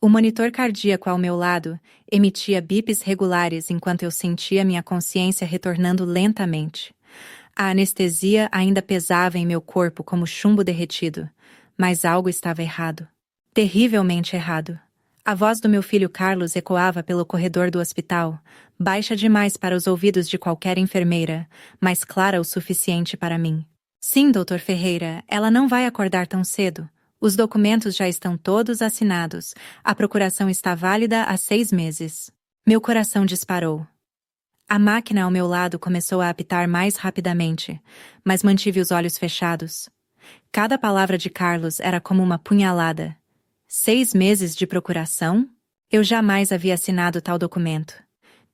O monitor cardíaco ao meu lado emitia bips regulares enquanto eu sentia minha consciência retornando lentamente. A anestesia ainda pesava em meu corpo como chumbo derretido, mas algo estava errado. Terrivelmente errado. A voz do meu filho Carlos ecoava pelo corredor do hospital, baixa demais para os ouvidos de qualquer enfermeira, mas clara o suficiente para mim. Sim, Dr. Ferreira, ela não vai acordar tão cedo. Os documentos já estão todos assinados. A procuração está válida há 6 meses. Meu coração disparou. A máquina ao meu lado começou a apitar mais rapidamente, mas mantive os olhos fechados. Cada palavra de Carlos era como uma punhalada. 6 meses de procuração? Eu jamais havia assinado tal documento.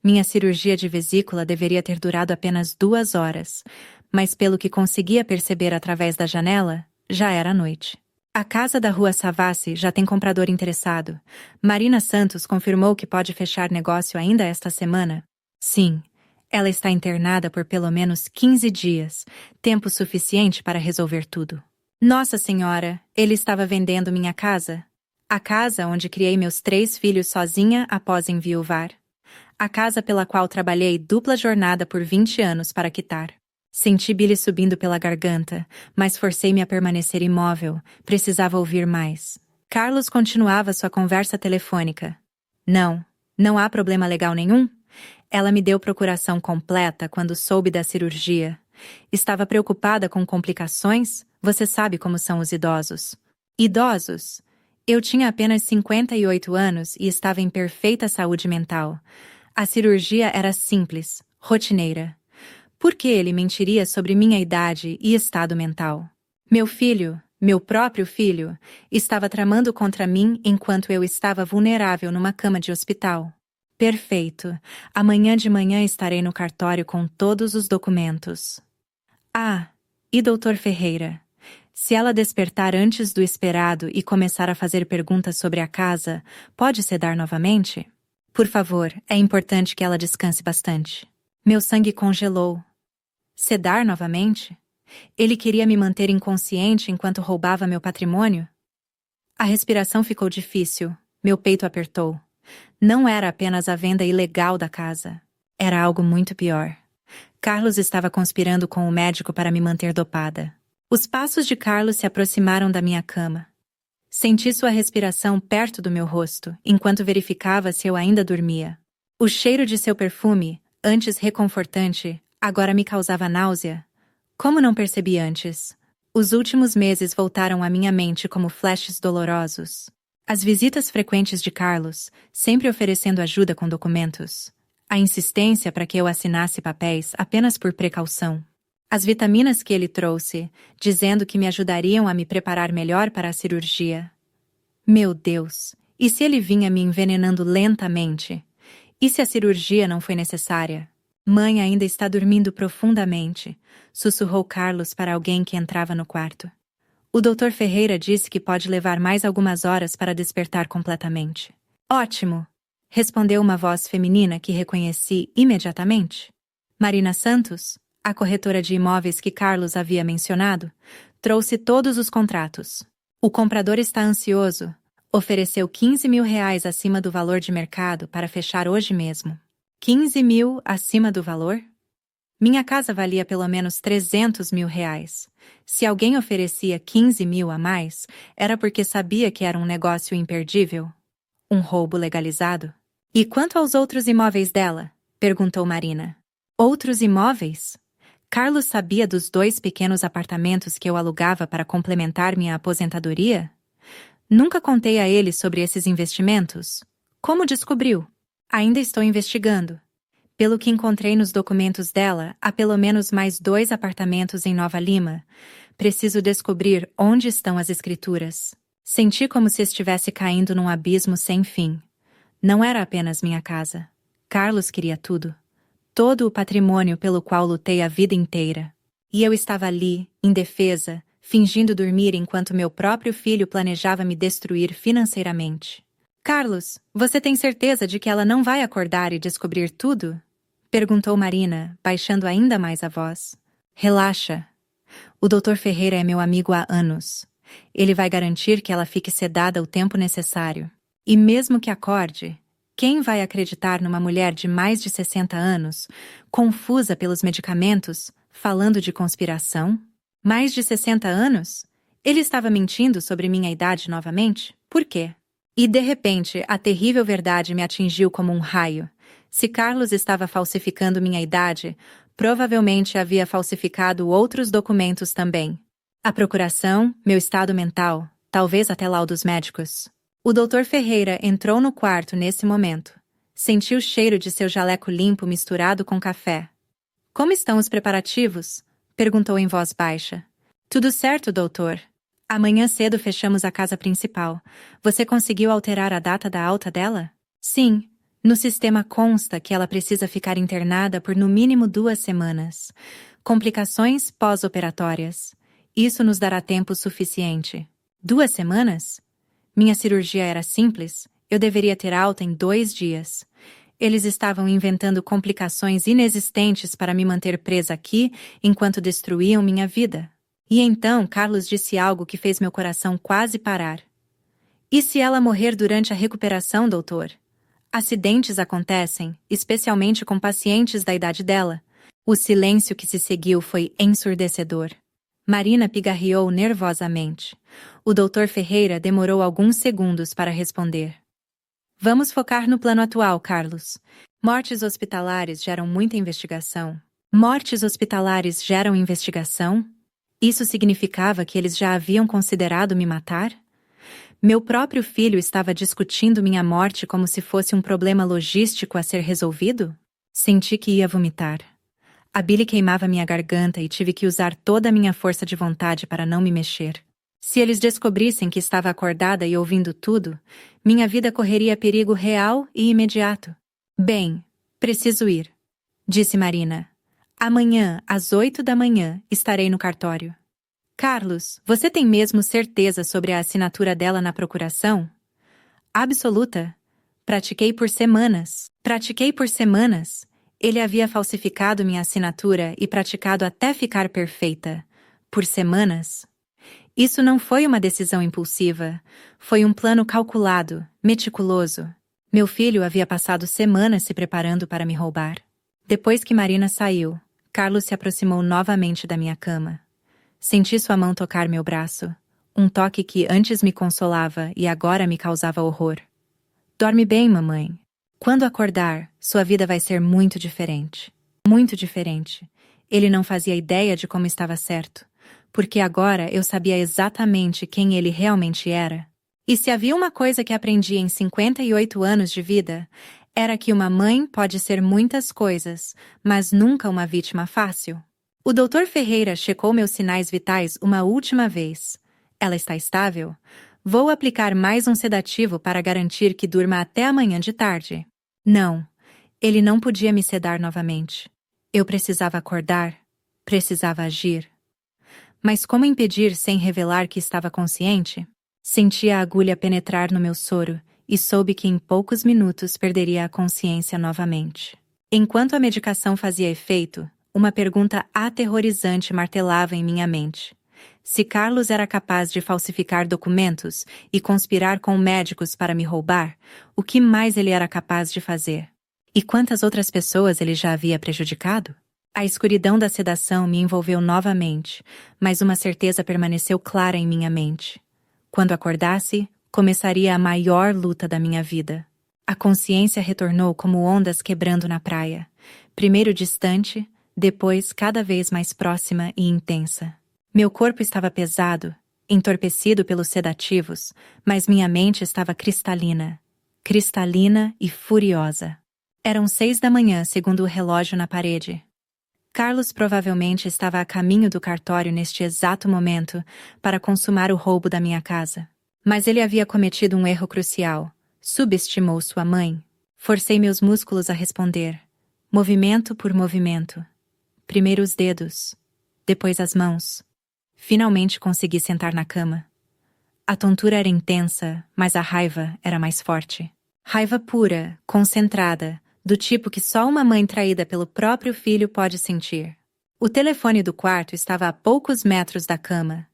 Minha cirurgia de vesícula deveria ter durado apenas 2 horas, mas pelo que conseguia perceber através da janela, já era noite. A casa da Rua Savassi já tem comprador interessado. Marina Santos confirmou que pode fechar negócio ainda esta semana? Sim. Ela está internada por pelo menos 15 dias, tempo suficiente para resolver tudo. Nossa Senhora, ele estava vendendo minha casa? A casa onde criei meus 3 filhos sozinha após enviuvar. A casa pela qual trabalhei dupla jornada por 20 anos para quitar. Senti bile subindo pela garganta, mas forcei-me a permanecer imóvel, precisava ouvir mais. Carlos continuava sua conversa telefônica. Não há problema legal nenhum? Ela me deu procuração completa quando soube da cirurgia. Estava preocupada com complicações? Você sabe como são os idosos. Idosos? Eu tinha apenas 58 anos e estava em perfeita saúde mental. A cirurgia era simples, rotineira. Por que ele mentiria sobre minha idade e estado mental? Meu filho, meu próprio filho, estava tramando contra mim enquanto eu estava vulnerável numa cama de hospital. Perfeito. Amanhã de manhã estarei no cartório com todos os documentos. Ah, e Dr. Ferreira? Se ela despertar antes do esperado e começar a fazer perguntas sobre a casa, pode sedar novamente? Por favor, é importante que ela descanse bastante. Meu sangue congelou. Sedar novamente? Ele queria me manter inconsciente enquanto roubava meu patrimônio? A respiração ficou difícil, meu peito apertou. Não era apenas a venda ilegal da casa. Era algo muito pior. Carlos estava conspirando com o médico para me manter dopada. Os passos de Carlos se aproximaram da minha cama. Senti sua respiração perto do meu rosto, enquanto verificava se eu ainda dormia. O cheiro de seu perfume, antes reconfortante, agora me causava náusea. Como não percebi antes? Os últimos meses voltaram à minha mente como flashes dolorosos. As visitas frequentes de Carlos, sempre oferecendo ajuda com documentos. A insistência para que eu assinasse papéis apenas por precaução. As vitaminas que ele trouxe, dizendo que me ajudariam a me preparar melhor para a cirurgia. Meu Deus, e se ele vinha me envenenando lentamente? E se a cirurgia não foi necessária? Mãe ainda está dormindo profundamente, sussurrou Carlos para alguém que entrava no quarto. O Dr. Ferreira disse que pode levar mais algumas horas para despertar completamente. Ótimo! Respondeu uma voz feminina que reconheci imediatamente. Marina Santos, a corretora de imóveis que Carlos havia mencionado, trouxe todos os contratos. O comprador está ansioso. Ofereceu 15 mil reais acima do valor de mercado para fechar hoje mesmo. 15 mil acima do valor? Minha casa valia pelo menos 300 mil reais. Se alguém oferecia 15 mil a mais, era porque sabia que era um negócio imperdível. Um roubo legalizado. E quanto aos outros imóveis dela? Perguntou Marina. Outros imóveis? Carlos sabia dos 2 pequenos apartamentos que eu alugava para complementar minha aposentadoria? Nunca contei a ele sobre esses investimentos. Como descobriu? Ainda estou investigando. Pelo que encontrei nos documentos dela, há pelo menos mais 2 apartamentos em Nova Lima. Preciso descobrir onde estão as escrituras. Senti como se estivesse caindo num abismo sem fim. Não era apenas minha casa. Carlos queria tudo. Todo o patrimônio pelo qual lutei a vida inteira. E eu estava ali, indefesa, fingindo dormir enquanto meu próprio filho planejava me destruir financeiramente. Carlos, você tem certeza de que ela não vai acordar e descobrir tudo? Perguntou Marina, baixando ainda mais a voz. Relaxa. O Dr. Ferreira é meu amigo há anos. Ele vai garantir que ela fique sedada o tempo necessário. E mesmo que acorde, quem vai acreditar numa mulher de mais de 60 anos, confusa pelos medicamentos, falando de conspiração? Mais de 60 anos? Ele estava mentindo sobre minha idade novamente? Por quê? E de repente, a terrível verdade me atingiu como um raio. Se Carlos estava falsificando minha idade, provavelmente havia falsificado outros documentos também. A procuração, meu estado mental, talvez até laudos médicos. O Dr. Ferreira entrou no quarto nesse momento. Senti o cheiro de seu jaleco limpo misturado com café. Como estão os preparativos? Perguntou em voz baixa. Tudo certo, doutor. Amanhã cedo fechamos a casa principal. Você conseguiu alterar a data da alta dela? Sim. No sistema consta que ela precisa ficar internada por no mínimo 2 semanas. Complicações pós-operatórias. Isso nos dará tempo suficiente. 2 semanas? Minha cirurgia era simples, eu deveria ter alta em 2 dias. Eles estavam inventando complicações inexistentes para me manter presa aqui enquanto destruíam minha vida. E então Carlos disse algo que fez meu coração quase parar. E se ela morrer durante a recuperação, doutor? Acidentes acontecem, especialmente com pacientes da idade dela. O silêncio que se seguiu foi ensurdecedor. Marina pigarreou nervosamente. O Dr. Ferreira demorou alguns segundos para responder. Vamos focar no plano atual, Carlos. Mortes hospitalares geram muita investigação. Mortes hospitalares geram investigação? Isso significava que eles já haviam considerado me matar? Meu próprio filho estava discutindo minha morte como se fosse um problema logístico a ser resolvido? Senti que ia vomitar. A bile queimava minha garganta e tive que usar toda a minha força de vontade para não me mexer. Se eles descobrissem que estava acordada e ouvindo tudo, minha vida correria perigo real e imediato. Bem, preciso ir, disse Marina. Amanhã, às 8 da manhã, estarei no cartório. Carlos, você tem mesmo certeza sobre a assinatura dela na procuração? Absoluta. Pratiquei por semanas. Ele havia falsificado minha assinatura e praticado até ficar perfeita. Por semanas. Isso não foi uma decisão impulsiva. Foi um plano calculado, meticuloso. Meu filho havia passado semanas se preparando para me roubar. Depois que Marina saiu, Carlos se aproximou novamente da minha cama. Senti sua mão tocar meu braço. Um toque que antes me consolava e agora me causava horror. Dorme bem, mamãe. Quando acordar, sua vida vai ser muito diferente. Muito diferente. Ele não fazia ideia de como estava certo, porque agora eu sabia exatamente quem ele realmente era. E se havia uma coisa que aprendi em 58 anos de vida, era que uma mãe pode ser muitas coisas, mas nunca uma vítima fácil. O Dr. Ferreira checou meus sinais vitais uma última vez. Ela está estável? Vou aplicar mais um sedativo para garantir que durma até amanhã de tarde. Não, ele não podia me sedar novamente. Eu precisava acordar, precisava agir. Mas como impedir sem revelar que estava consciente? Senti a agulha penetrar no meu soro e soube que em poucos minutos perderia a consciência novamente. Enquanto a medicação fazia efeito, uma pergunta aterrorizante martelava em minha mente. Se Carlos era capaz de falsificar documentos e conspirar com médicos para me roubar, o que mais ele era capaz de fazer? E quantas outras pessoas ele já havia prejudicado? A escuridão da sedação me envolveu novamente, mas uma certeza permaneceu clara em minha mente. Quando acordasse, começaria a maior luta da minha vida. A consciência retornou como ondas quebrando na praia, primeiro distante, depois cada vez mais próxima e intensa. Meu corpo estava pesado, entorpecido pelos sedativos, mas minha mente estava cristalina e furiosa. Eram 6 da manhã, segundo o relógio na parede. Carlos provavelmente estava a caminho do cartório neste exato momento para consumar o roubo da minha casa. Mas ele havia cometido um erro crucial. Subestimou sua mãe. Forcei meus músculos a responder, movimento por movimento. Primeiro os dedos, depois as mãos. Finalmente consegui sentar na cama. A tontura era intensa, mas a raiva era mais forte. Raiva pura, concentrada, do tipo que só uma mãe traída pelo próprio filho pode sentir. O telefone do quarto estava a poucos metros da cama.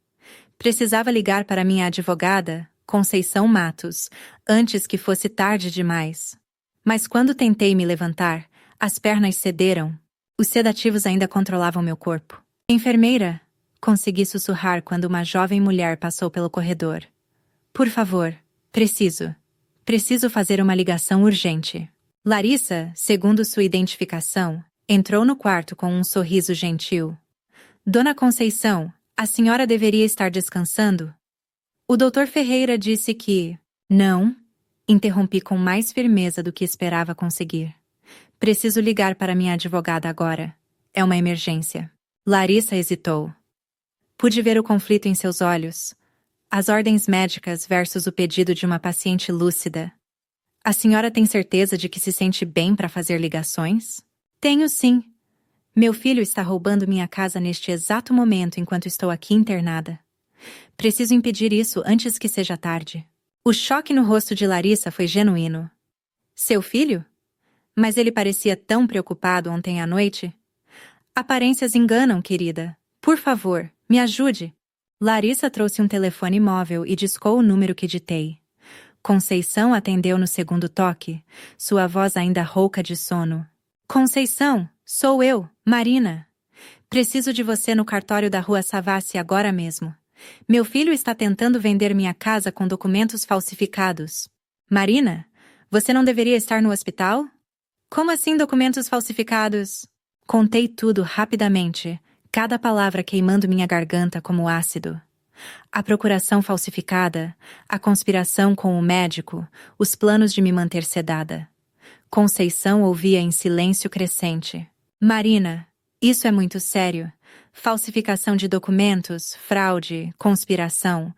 Precisava ligar para minha advogada, Conceição Matos, antes que fosse tarde demais. Mas quando tentei me levantar, as pernas cederam. Os sedativos ainda controlavam meu corpo. Enfermeira, consegui sussurrar quando uma jovem mulher passou pelo corredor. Por favor, preciso fazer uma ligação urgente. Larissa, segundo sua identificação, entrou no quarto com um sorriso gentil. Dona Conceição, a senhora deveria estar descansando? O Dr. Ferreira disse que... Não, interrompi com mais firmeza do que esperava conseguir. Preciso ligar para minha advogada agora. É uma emergência. Larissa hesitou. Pude ver o conflito em seus olhos. As ordens médicas versus o pedido de uma paciente lúcida. A senhora tem certeza de que se sente bem para fazer ligações? Tenho sim. Meu filho está roubando minha casa neste exato momento enquanto estou aqui internada. Preciso impedir isso antes que seja tarde. O choque no rosto de Larissa foi genuíno. Seu filho? Mas ele parecia tão preocupado ontem à noite. Aparências enganam, querida. Por favor, me ajude. Larissa trouxe um telefone móvel e discou o número que ditei. Conceição atendeu no segundo toque, sua voz ainda rouca de sono. Conceição, sou eu, Marina. Preciso de você no cartório da Rua Savassi agora mesmo. Meu filho está tentando vender minha casa com documentos falsificados. Marina, você não deveria estar no hospital? Como assim documentos falsificados? Contei tudo rapidamente, cada palavra queimando minha garganta como ácido. A procuração falsificada, a conspiração com o médico, os planos de me manter sedada. Conceição ouvia em silêncio crescente. Marina, isso é muito sério. Falsificação de documentos, fraude, conspiração.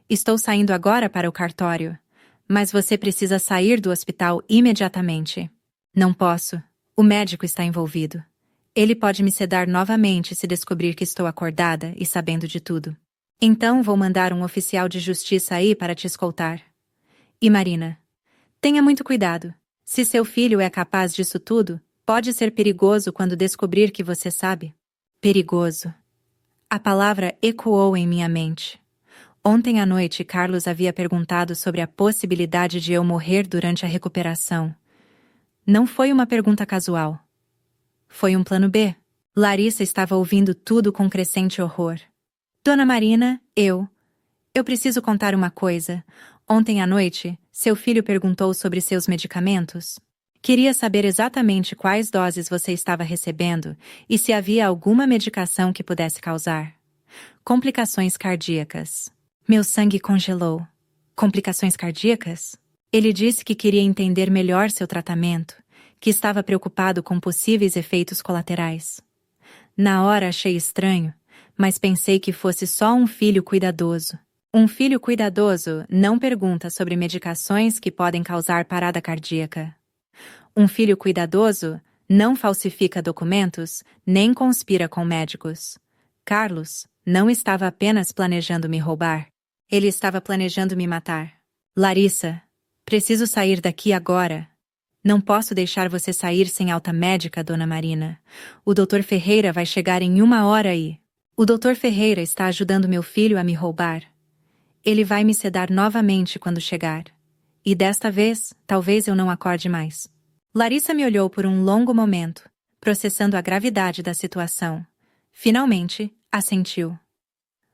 Estou saindo agora para o cartório. Mas você precisa sair do hospital imediatamente. Não posso. O médico está envolvido. Ele pode me sedar novamente se descobrir que estou acordada e sabendo de tudo. Então vou mandar um oficial de justiça aí para te escoltar. E Marina, tenha muito cuidado. Se seu filho é capaz disso tudo, pode ser perigoso quando descobrir que você sabe. Perigoso. A palavra ecoou em minha mente. Ontem à noite, Carlos havia perguntado sobre a possibilidade de eu morrer durante a recuperação. Não foi uma pergunta casual. Foi um plano B. Larissa estava ouvindo tudo com crescente horror. Dona Marina, eu preciso contar uma coisa. Ontem à noite, seu filho perguntou sobre seus medicamentos. Queria saber exatamente quais doses você estava recebendo e se havia alguma medicação que pudesse causar complicações cardíacas. Meu sangue congelou. Complicações cardíacas? Ele disse que queria entender melhor seu tratamento, que estava preocupado com possíveis efeitos colaterais. Na hora achei estranho, mas pensei que fosse só um filho cuidadoso. Um filho cuidadoso não pergunta sobre medicações que podem causar parada cardíaca. Um filho cuidadoso não falsifica documentos, nem conspira com médicos. Carlos não estava apenas planejando me roubar. Ele estava planejando me matar. Larissa, preciso sair daqui agora. Não posso deixar você sair sem alta médica, Dona Marina. O Dr. Ferreira vai chegar em 1 hora aí. O Dr. Ferreira está ajudando meu filho a me roubar. Ele vai me sedar novamente quando chegar. E desta vez, talvez eu não acorde mais. Larissa me olhou por um longo momento, processando a gravidade da situação. Finalmente, assentiu.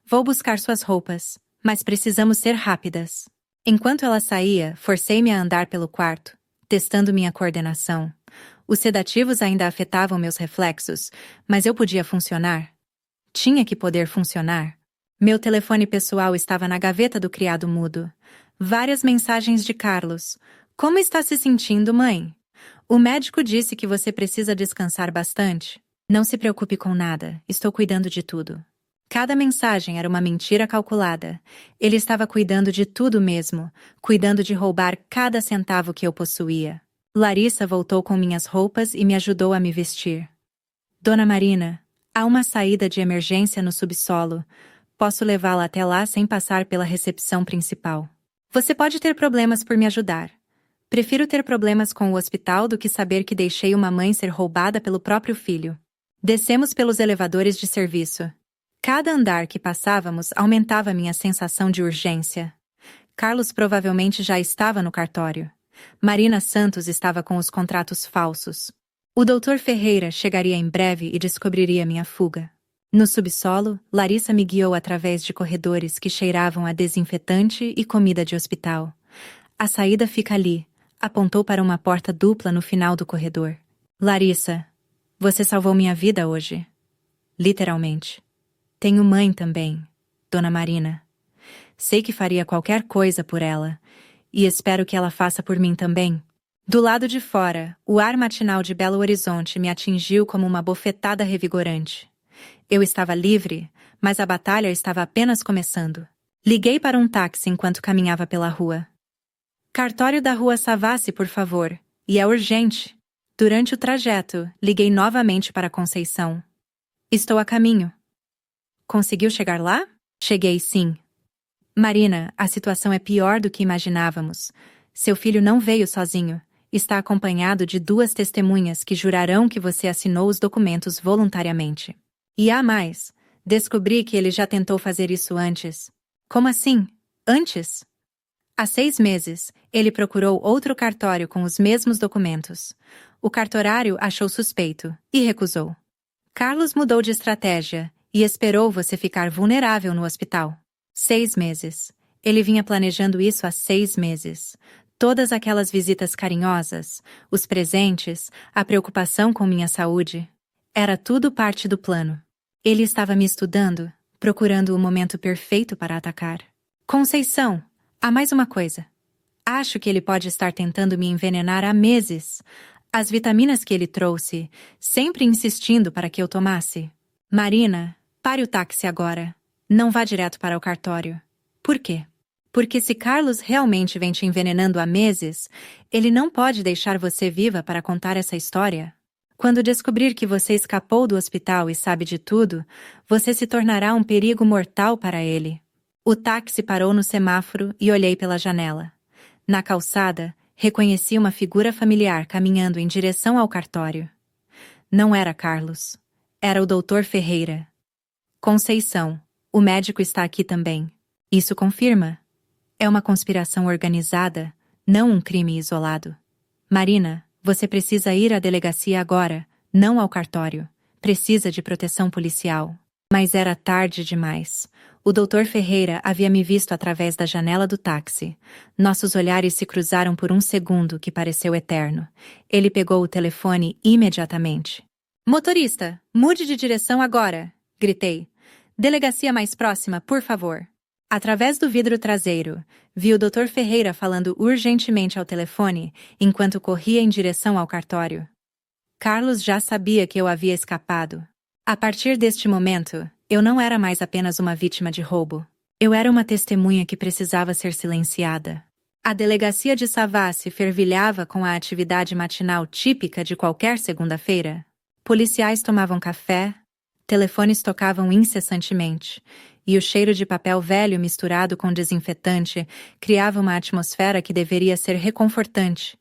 Vou buscar suas roupas, mas precisamos ser rápidas. Enquanto ela saía, forcei-me a andar pelo quarto, testando minha coordenação. Os sedativos ainda afetavam meus reflexos, mas eu podia funcionar. Tinha que poder funcionar. Meu telefone pessoal estava na gaveta do criado mudo. Várias mensagens de Carlos. Como está se sentindo, mãe? O médico disse que você precisa descansar bastante. Não se preocupe com nada, estou cuidando de tudo. Cada mensagem era uma mentira calculada. Ele estava cuidando de tudo mesmo, cuidando de roubar cada centavo que eu possuía. Larissa voltou com minhas roupas e me ajudou a me vestir. Dona Marina, há uma saída de emergência no subsolo. Posso levá-la até lá sem passar pela recepção principal. Você pode ter problemas por me ajudar. Prefiro ter problemas com o hospital do que saber que deixei uma mãe ser roubada pelo próprio filho. Descemos pelos elevadores de serviço. Cada andar que passávamos aumentava minha sensação de urgência. Carlos provavelmente já estava no cartório. Marina Santos estava com os contratos falsos. O Dr. Ferreira chegaria em breve e descobriria minha fuga. No subsolo, Larissa me guiou através de corredores que cheiravam a desinfetante e comida de hospital. A saída fica ali, apontou para uma porta dupla no final do corredor. Larissa, você salvou minha vida hoje. Literalmente. Tenho mãe também, Dona Marina. Sei que faria qualquer coisa por ela, e espero que ela faça por mim também. Do lado de fora, o ar matinal de Belo Horizonte me atingiu como uma bofetada revigorante. Eu estava livre, mas a batalha estava apenas começando. Liguei para um táxi enquanto caminhava pela rua. Cartório da Rua Savassi, por favor, e é urgente. Durante o trajeto, liguei novamente para Conceição. Estou a caminho. Conseguiu chegar lá? Cheguei, sim. Marina, a situação é pior do que imaginávamos. Seu filho não veio sozinho. Está acompanhado de 2 testemunhas que jurarão que você assinou os documentos voluntariamente. E há mais. Descobri que ele já tentou fazer isso antes. Como assim? Antes? Há 6 meses, ele procurou outro cartório com os mesmos documentos. O cartorário achou suspeito e recusou. Carlos mudou de estratégia e esperou você ficar vulnerável no hospital. 6 meses. Ele vinha planejando isso há 6 meses. Todas aquelas visitas carinhosas, os presentes, a preocupação com minha saúde. Era tudo parte do plano. Ele estava me estudando, procurando o momento perfeito para atacar. Conceição, há mais uma coisa. Acho que ele pode estar tentando me envenenar há meses. As vitaminas que ele trouxe, sempre insistindo para que eu tomasse. Marina, pare o táxi agora. Não vá direto para o cartório. Por quê? Porque se Carlos realmente vem te envenenando há meses, ele não pode deixar você viva para contar essa história. Quando descobrir que você escapou do hospital e sabe de tudo, você se tornará um perigo mortal para ele. O táxi parou no semáforo e olhei pela janela. Na calçada, reconheci uma figura familiar caminhando em direção ao cartório. Não era Carlos. Era o Dr. Ferreira. Conceição, o médico está aqui também. Isso confirma? É uma conspiração organizada, não um crime isolado. Marina, você precisa ir à delegacia agora, não ao cartório. Precisa de proteção policial. Mas era tarde demais. O Dr. Ferreira havia me visto através da janela do táxi. Nossos olhares se cruzaram por um segundo que pareceu eterno. Ele pegou o telefone imediatamente. Motorista, mude de direção agora! Gritei. Delegacia mais próxima, por favor. Através do vidro traseiro, vi o Dr. Ferreira falando urgentemente ao telefone, enquanto corria em direção ao cartório. Carlos já sabia que eu havia escapado. A partir deste momento, eu não era mais apenas uma vítima de roubo. Eu era uma testemunha que precisava ser silenciada. A delegacia de Savassi fervilhava com a atividade matinal típica de qualquer segunda-feira. Policiais tomavam café, telefones tocavam incessantemente, e o cheiro de papel velho misturado com desinfetante criava uma atmosfera que deveria ser reconfortante,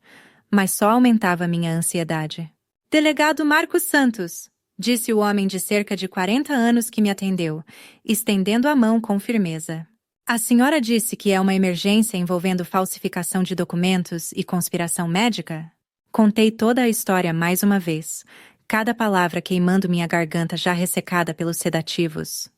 mas só aumentava minha ansiedade. Delegado Marcos Santos, disse o homem de cerca de 40 anos que me atendeu, estendendo a mão com firmeza. A senhora disse que é uma emergência envolvendo falsificação de documentos e conspiração médica? Contei toda a história mais uma vez, cada palavra queimando minha garganta já ressecada pelos sedativos.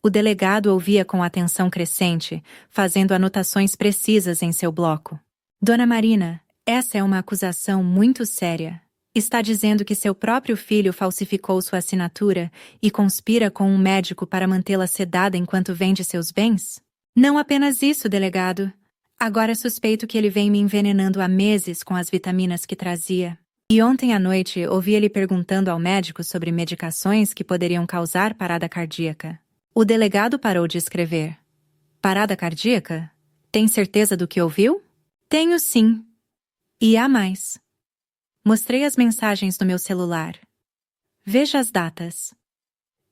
O delegado ouvia com atenção crescente, fazendo anotações precisas em seu bloco. Dona Marina, essa é uma acusação muito séria. Está dizendo que seu próprio filho falsificou sua assinatura e conspira com um médico para mantê-la sedada enquanto vende seus bens? Não apenas isso, delegado. Agora suspeito que ele vem me envenenando há meses com as vitaminas que trazia. E ontem à noite ouvi ele perguntando ao médico sobre medicações que poderiam causar parada cardíaca. O delegado parou de escrever. Parada cardíaca? Tem certeza do que ouviu? Tenho sim. E há mais. Mostrei as mensagens no meu celular. Veja as datas.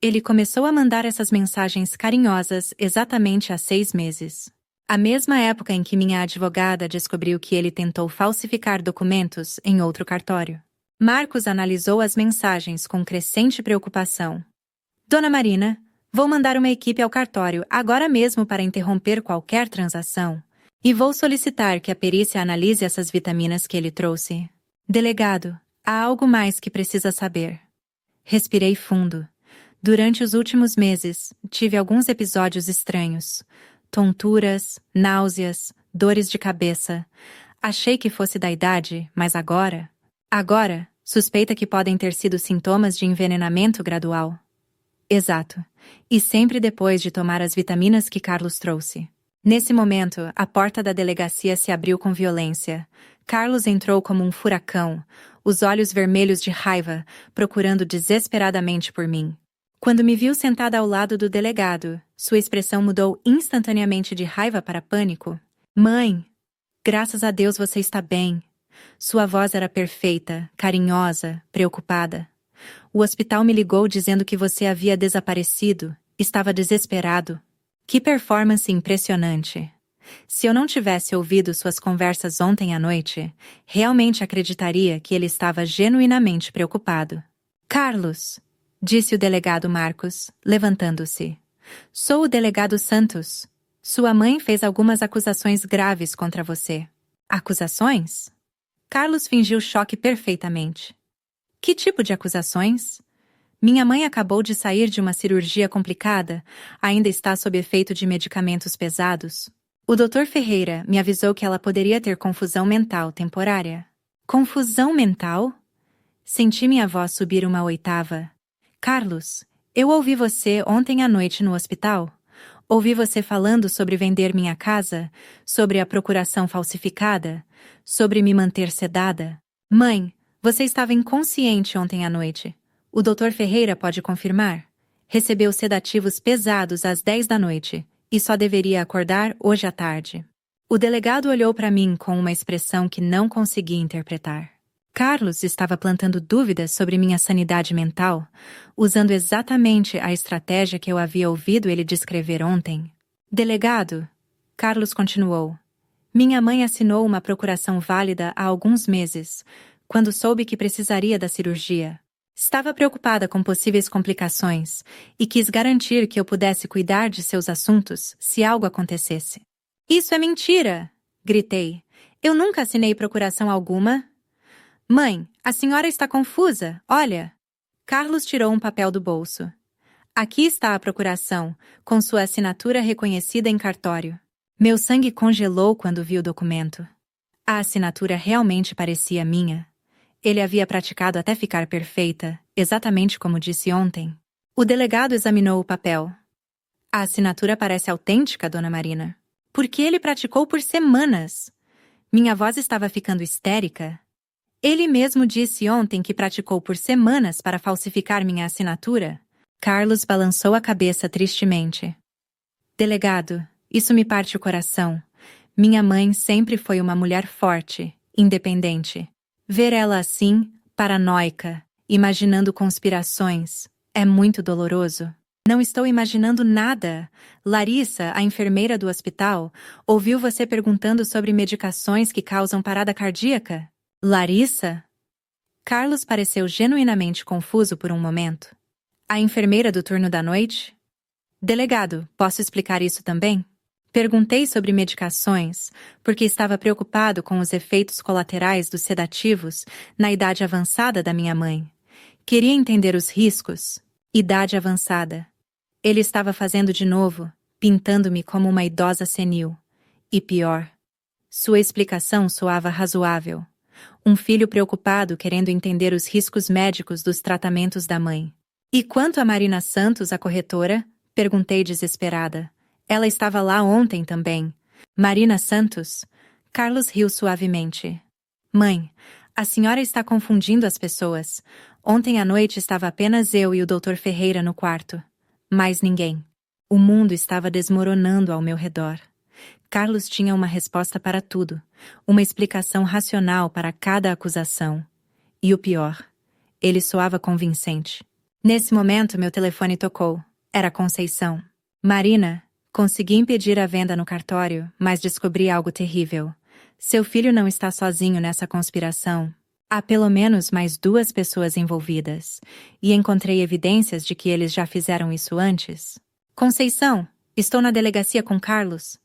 Ele começou a mandar essas mensagens carinhosas exatamente há 6 meses. A mesma época em que minha advogada descobriu que ele tentou falsificar documentos em outro cartório. Marcos analisou as mensagens com crescente preocupação. Dona Marina, vou mandar uma equipe ao cartório agora mesmo para interromper qualquer transação. E vou solicitar que a perícia analise essas vitaminas que ele trouxe. Delegado, há algo mais que precisa saber. Respirei fundo. Durante os últimos meses, tive alguns episódios estranhos. Tonturas, náuseas, dores de cabeça. Achei que fosse da idade, mas agora... Agora, suspeita que podem ter sido sintomas de envenenamento gradual. Exato. E sempre depois de tomar as vitaminas que Carlos trouxe. Nesse momento, a porta da delegacia se abriu com violência. Carlos entrou como um furacão, os olhos vermelhos de raiva, procurando desesperadamente por mim. Quando me viu sentada ao lado do delegado, sua expressão mudou instantaneamente de raiva para pânico. Mãe! Graças a Deus você está bem. Sua voz era perfeita, carinhosa, preocupada. O hospital me ligou dizendo que você havia desaparecido, estava desesperado. Que performance impressionante! Se eu não tivesse ouvido suas conversas ontem à noite, realmente acreditaria que ele estava genuinamente preocupado. Carlos, disse o delegado Marcos, levantando-se. Sou o delegado Santos. Sua mãe fez algumas acusações graves contra você. Acusações? Carlos fingiu choque perfeitamente. Que tipo de acusações? Minha mãe acabou de sair de uma cirurgia complicada, ainda está sob efeito de medicamentos pesados. O Dr. Ferreira me avisou que ela poderia ter confusão mental temporária. Confusão mental? Senti minha voz subir uma oitava. Carlos, eu ouvi você ontem à noite no hospital. Ouvi você falando sobre vender minha casa, sobre a procuração falsificada, sobre me manter sedada. Mãe, você estava inconsciente ontem à noite. O Dr. Ferreira pode confirmar. Recebeu sedativos pesados às 10 da noite e só deveria acordar hoje à tarde. O delegado olhou para mim com uma expressão que não consegui interpretar. Carlos estava plantando dúvidas sobre minha sanidade mental, usando exatamente a estratégia que eu havia ouvido ele descrever ontem. Delegado, Carlos continuou. Minha mãe assinou uma procuração válida há alguns meses, quando soube que precisaria da cirurgia. Estava preocupada com possíveis complicações e quis garantir que eu pudesse cuidar de seus assuntos se algo acontecesse. Isso é mentira! Gritei. Eu nunca assinei procuração alguma. Mãe, a senhora está confusa, olha. Carlos tirou um papel do bolso. Aqui está a procuração, com sua assinatura reconhecida em cartório. Meu sangue congelou quando vi o documento. A assinatura realmente parecia minha. Ele havia praticado até ficar perfeita, exatamente como disse ontem. O delegado examinou o papel. A assinatura parece autêntica, Dona Marina. Porque ele praticou por semanas. Minha voz estava ficando histérica. Ele mesmo disse ontem que praticou por semanas para falsificar minha assinatura. Carlos balançou a cabeça tristemente. Delegado, isso me parte o coração. Minha mãe sempre foi uma mulher forte, independente. Ver ela assim, paranoica, imaginando conspirações, é muito doloroso. Não estou imaginando nada. Larissa, a enfermeira do hospital, ouviu você perguntando sobre medicações que causam parada cardíaca? Larissa? Carlos pareceu genuinamente confuso por um momento. A enfermeira do turno da noite? Delegado, posso explicar isso também? Perguntei sobre medicações, porque estava preocupado com os efeitos colaterais dos sedativos na idade avançada da minha mãe. Queria entender os riscos. Idade avançada. Ele estava fazendo de novo, pintando-me como uma idosa senil. E pior. Sua explicação soava razoável. Um filho preocupado querendo entender os riscos médicos dos tratamentos da mãe. E quanto a Marina Santos, a corretora? Perguntei desesperada. Ela estava lá ontem também. Marina Santos? Carlos riu suavemente. Mãe, a senhora está confundindo as pessoas. Ontem à noite estava apenas eu e o Dr. Ferreira no quarto. Mais ninguém. O mundo estava desmoronando ao meu redor. Carlos tinha uma resposta para tudo, uma explicação racional para cada acusação. E o pior, ele soava convincente. Nesse momento, meu telefone tocou. Era Conceição. Marina, consegui impedir a venda no cartório, mas descobri algo terrível. Seu filho não está sozinho nessa conspiração. Há pelo menos mais 2 pessoas envolvidas, e encontrei evidências de que eles já fizeram isso antes. Conceição, estou na delegacia com Carlos.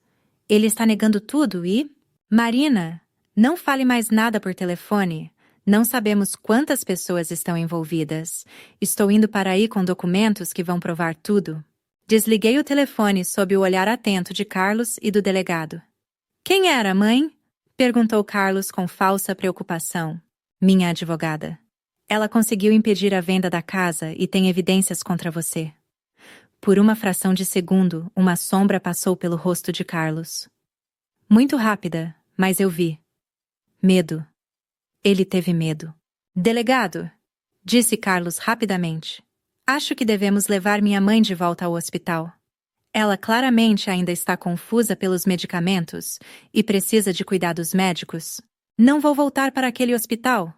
Ele está negando tudo e... Marina, não fale mais nada por telefone. Não sabemos quantas pessoas estão envolvidas. Estou indo para aí com documentos que vão provar tudo. Desliguei o telefone sob o olhar atento de Carlos e do delegado. Quem era, mãe? Perguntou Carlos com falsa preocupação. Minha advogada. Ela conseguiu impedir a venda da casa e tem evidências contra você. Por uma fração de segundo, uma sombra passou pelo rosto de Carlos. Muito rápida, mas eu vi. Medo. Ele teve medo. Delegado, disse Carlos rapidamente. Acho que devemos levar minha mãe de volta ao hospital. Ela claramente ainda está confusa pelos medicamentos e precisa de cuidados médicos. Não vou voltar para aquele hospital.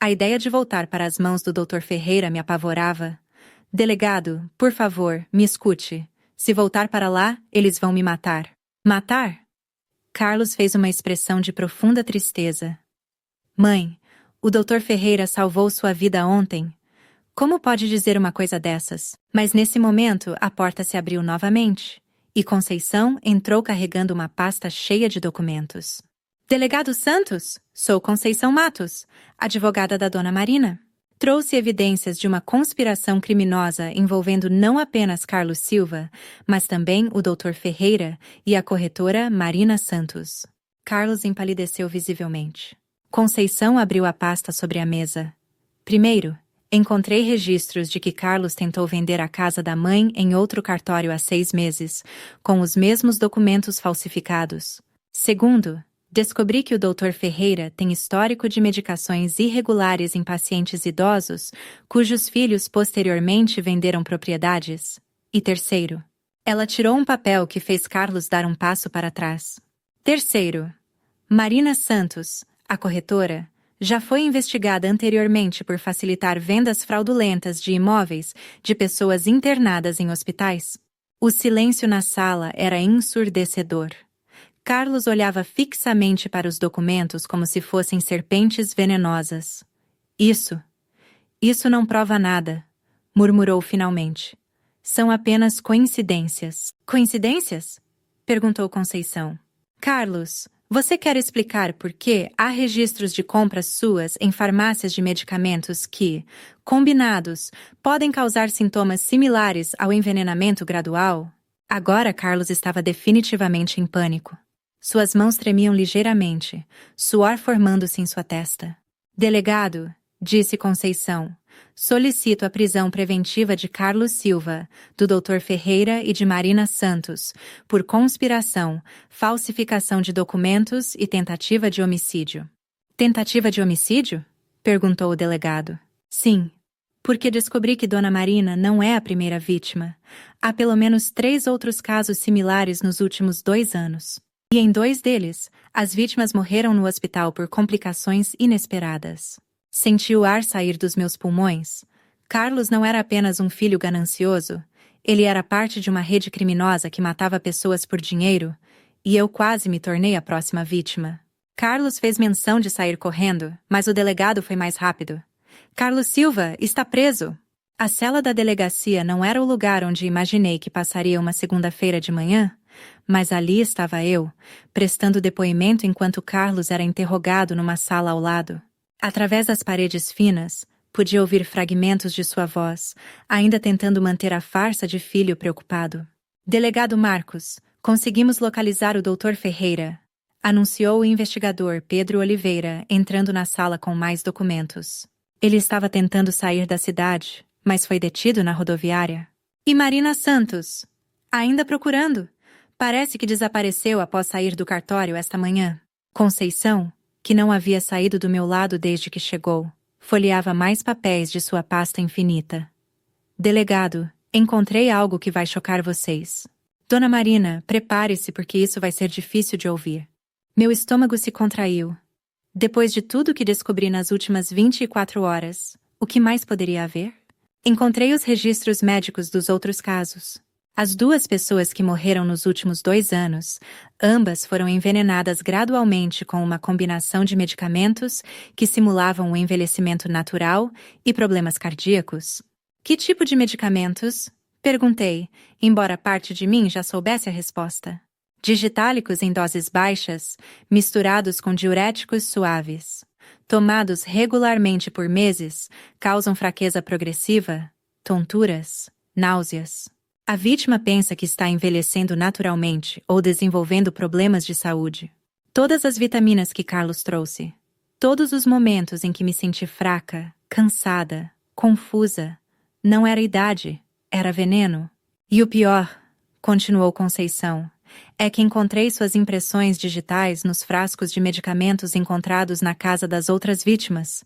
A ideia de voltar para as mãos do Dr. Ferreira me apavorava. Delegado, por favor, me escute. Se voltar para lá, eles vão me matar. Matar? Carlos fez uma expressão de profunda tristeza. Mãe, o Dr. Ferreira salvou sua vida ontem. Como pode dizer uma coisa dessas? Mas nesse momento, a porta se abriu novamente, e Conceição entrou carregando uma pasta cheia de documentos. Delegado Santos, sou Conceição Matos, advogada da Dona Marina. Trouxe evidências de uma conspiração criminosa envolvendo não apenas Carlos Silva, mas também o Dr. Ferreira e a corretora Marina Santos. Carlos empalideceu visivelmente. Conceição abriu a pasta sobre a mesa. Primeiro, encontrei registros de que Carlos tentou vender a casa da mãe em outro cartório há 6 meses, com os mesmos documentos falsificados. Segundo, descobri que o Dr. Ferreira tem histórico de medicações irregulares em pacientes idosos, cujos filhos posteriormente venderam propriedades. E terceiro, ela tirou um papel que fez Carlos dar um passo para trás. Terceiro, Marina Santos, a corretora, já foi investigada anteriormente por facilitar vendas fraudulentas de imóveis de pessoas internadas em hospitais. O silêncio na sala era ensurdecedor. Carlos olhava fixamente para os documentos como se fossem serpentes venenosas. Isso não prova nada, murmurou finalmente. São apenas coincidências. Coincidências? Perguntou Conceição. Carlos, você quer explicar por que há registros de compras suas em farmácias de medicamentos que, combinados, podem causar sintomas similares ao envenenamento gradual? Agora Carlos estava definitivamente em pânico. Suas mãos tremiam ligeiramente, suor formando-se em sua testa. Delegado, disse Conceição, solicito a prisão preventiva de Carlos Silva, do Dr. Ferreira e de Marina Santos, por conspiração, falsificação de documentos e tentativa de homicídio. Tentativa de homicídio? Perguntou o delegado. Sim, porque descobri que Dona Marina não é a primeira vítima. Há pelo menos 3 outros casos similares nos últimos 2 anos. E em 2 deles, as vítimas morreram no hospital por complicações inesperadas. Senti o ar sair dos meus pulmões. Carlos não era apenas um filho ganancioso, ele era parte de uma rede criminosa que matava pessoas por dinheiro, e eu quase me tornei a próxima vítima. Carlos fez menção de sair correndo, mas o delegado foi mais rápido. Carlos Silva está preso! A cela da delegacia não era o lugar onde imaginei que passaria uma segunda-feira de manhã, mas ali estava eu, prestando depoimento enquanto Carlos era interrogado numa sala ao lado. Através das paredes finas, podia ouvir fragmentos de sua voz, ainda tentando manter a farsa de filho preocupado. Delegado Marcos, conseguimos localizar o Dr. Ferreira, anunciou o investigador Pedro Oliveira, entrando na sala com mais documentos. Ele estava tentando sair da cidade, mas foi detido na rodoviária. E Marina Santos? Ainda procurando? Parece que desapareceu após sair do cartório esta manhã. Conceição, que não havia saído do meu lado desde que chegou, folheava mais papéis de sua pasta infinita. Delegado, encontrei algo que vai chocar vocês. Dona Marina, prepare-se porque isso vai ser difícil de ouvir. Meu estômago se contraiu. Depois de tudo que descobri nas últimas 24 horas, o que mais poderia haver? Encontrei os registros médicos dos outros casos. As 2 pessoas que morreram nos últimos 2 anos, ambas foram envenenadas gradualmente com uma combinação de medicamentos que simulavam o envelhecimento natural e problemas cardíacos. Que tipo de medicamentos? Perguntei, embora parte de mim já soubesse a resposta. Digitálicos em doses baixas, misturados com diuréticos suaves. Tomados regularmente por meses, causam fraqueza progressiva, tonturas, náuseas. A vítima pensa que está envelhecendo naturalmente ou desenvolvendo problemas de saúde. Todas as vitaminas que Carlos trouxe. Todos os momentos em que me senti fraca, cansada, confusa. Não era idade, era veneno. E o pior, continuou Conceição, é que encontrei suas impressões digitais nos frascos de medicamentos encontrados na casa das outras vítimas.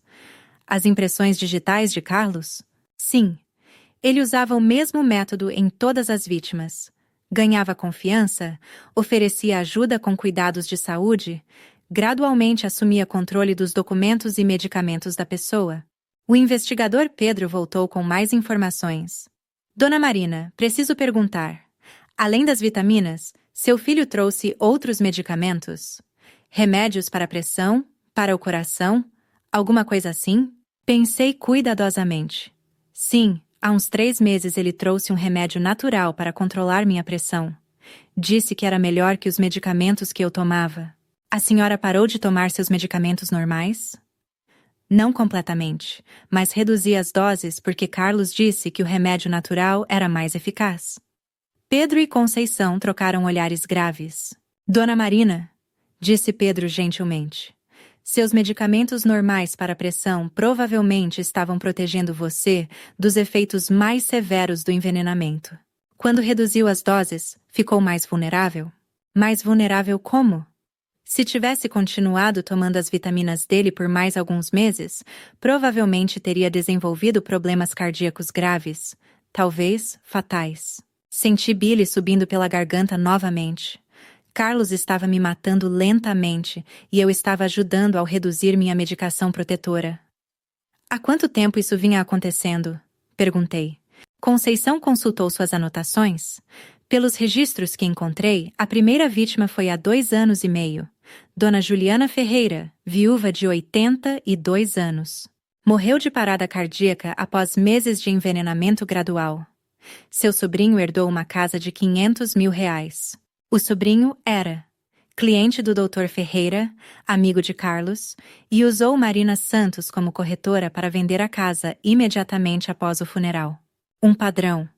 As impressões digitais de Carlos? Sim. Ele usava o mesmo método em todas as vítimas. Ganhava confiança, oferecia ajuda com cuidados de saúde, gradualmente assumia controle dos documentos e medicamentos da pessoa. O investigador Pedro voltou com mais informações. Dona Marina, preciso perguntar. Além das vitaminas, seu filho trouxe outros medicamentos? Remédios para a pressão? Para o coração? Alguma coisa assim? Pensei cuidadosamente. Sim, há uns 3 meses ele trouxe um remédio natural para controlar minha pressão. Disse que era melhor que os medicamentos que eu tomava. A senhora parou de tomar seus medicamentos normais? Não completamente, mas reduzi as doses porque Carlos disse que o remédio natural era mais eficaz. Pedro e Conceição trocaram olhares graves. Dona Marina, disse Pedro gentilmente, seus medicamentos normais para a pressão provavelmente estavam protegendo você dos efeitos mais severos do envenenamento. Quando reduziu as doses, ficou mais vulnerável? Mais vulnerável como? Se tivesse continuado tomando as vitaminas dele por mais alguns meses, provavelmente teria desenvolvido problemas cardíacos graves, talvez fatais. Senti bile subindo pela garganta novamente. Carlos estava me matando lentamente e eu estava ajudando ao reduzir minha medicação protetora. Há quanto tempo isso vinha acontecendo? Perguntei. Conceição consultou suas anotações. Pelos registros que encontrei, a primeira vítima foi há 2 anos e meio. Dona Juliana Ferreira, viúva de 82 anos. Morreu de parada cardíaca após meses de envenenamento gradual. Seu sobrinho herdou uma casa de R$500 mil. O sobrinho era cliente do Dr. Ferreira, amigo de Carlos, e usou Marina Santos como corretora para vender a casa imediatamente após o funeral. Um padrão.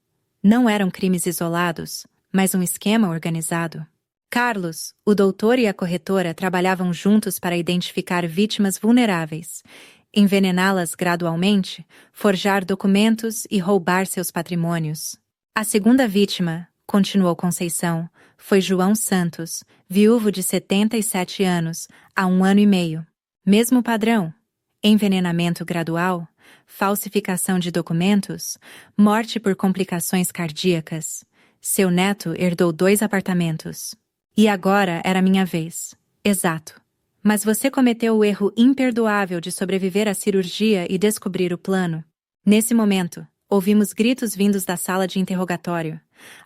Não eram crimes isolados, mas um esquema organizado. Carlos, o doutor e a corretora trabalhavam juntos para identificar vítimas vulneráveis, envenená-las gradualmente, forjar documentos e roubar seus patrimônios. A segunda vítima, continuou Conceição, foi João Santos, viúvo de 77 anos, há 1 ano e meio. Mesmo padrão: envenenamento gradual, falsificação de documentos, morte por complicações cardíacas. Seu neto herdou 2 apartamentos. E agora era minha vez. Exato. Mas você cometeu o erro imperdoável de sobreviver à cirurgia e descobrir o plano. Nesse momento, ouvimos gritos vindos da sala de interrogatório.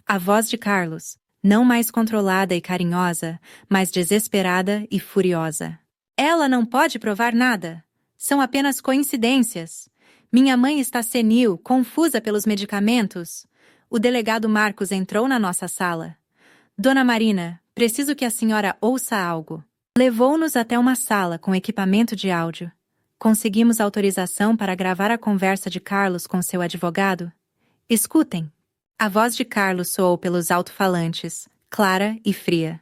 A voz de Carlos, não mais controlada e carinhosa, mas desesperada e furiosa. Ela não pode provar nada. São apenas coincidências. Minha mãe está senil, confusa pelos medicamentos. O delegado Marcos entrou na nossa sala. Dona Marina, preciso que a senhora ouça algo. Levou-nos até uma sala com equipamento de áudio. Conseguimos autorização para gravar a conversa de Carlos com seu advogado. Escutem. A voz de Carlos soou pelos alto-falantes, clara e fria.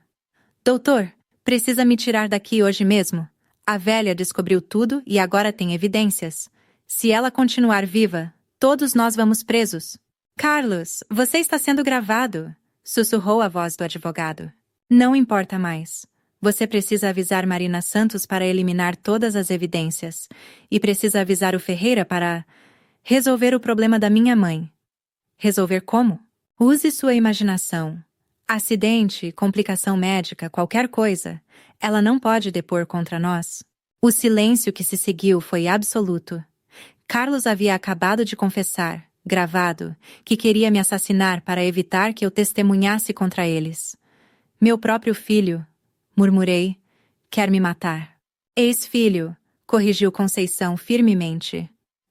Doutor, precisa me tirar daqui hoje mesmo. A velha descobriu tudo e agora tem evidências. Se ela continuar viva, todos nós vamos presos. Carlos, você está sendo gravado, sussurrou a voz do advogado. Não importa mais. Você precisa avisar Marina Santos para eliminar todas as evidências. E precisa avisar o Ferreira para resolver o problema da minha mãe. Resolver como? Use sua imaginação. Acidente, complicação médica, qualquer coisa. Ela não pode depor contra nós. O silêncio que se seguiu foi absoluto. Carlos havia acabado de confessar, gravado, que queria me assassinar para evitar que eu testemunhasse contra eles. Meu próprio filho, murmurei, quer me matar. Ex-filho, corrigiu Conceição firmemente.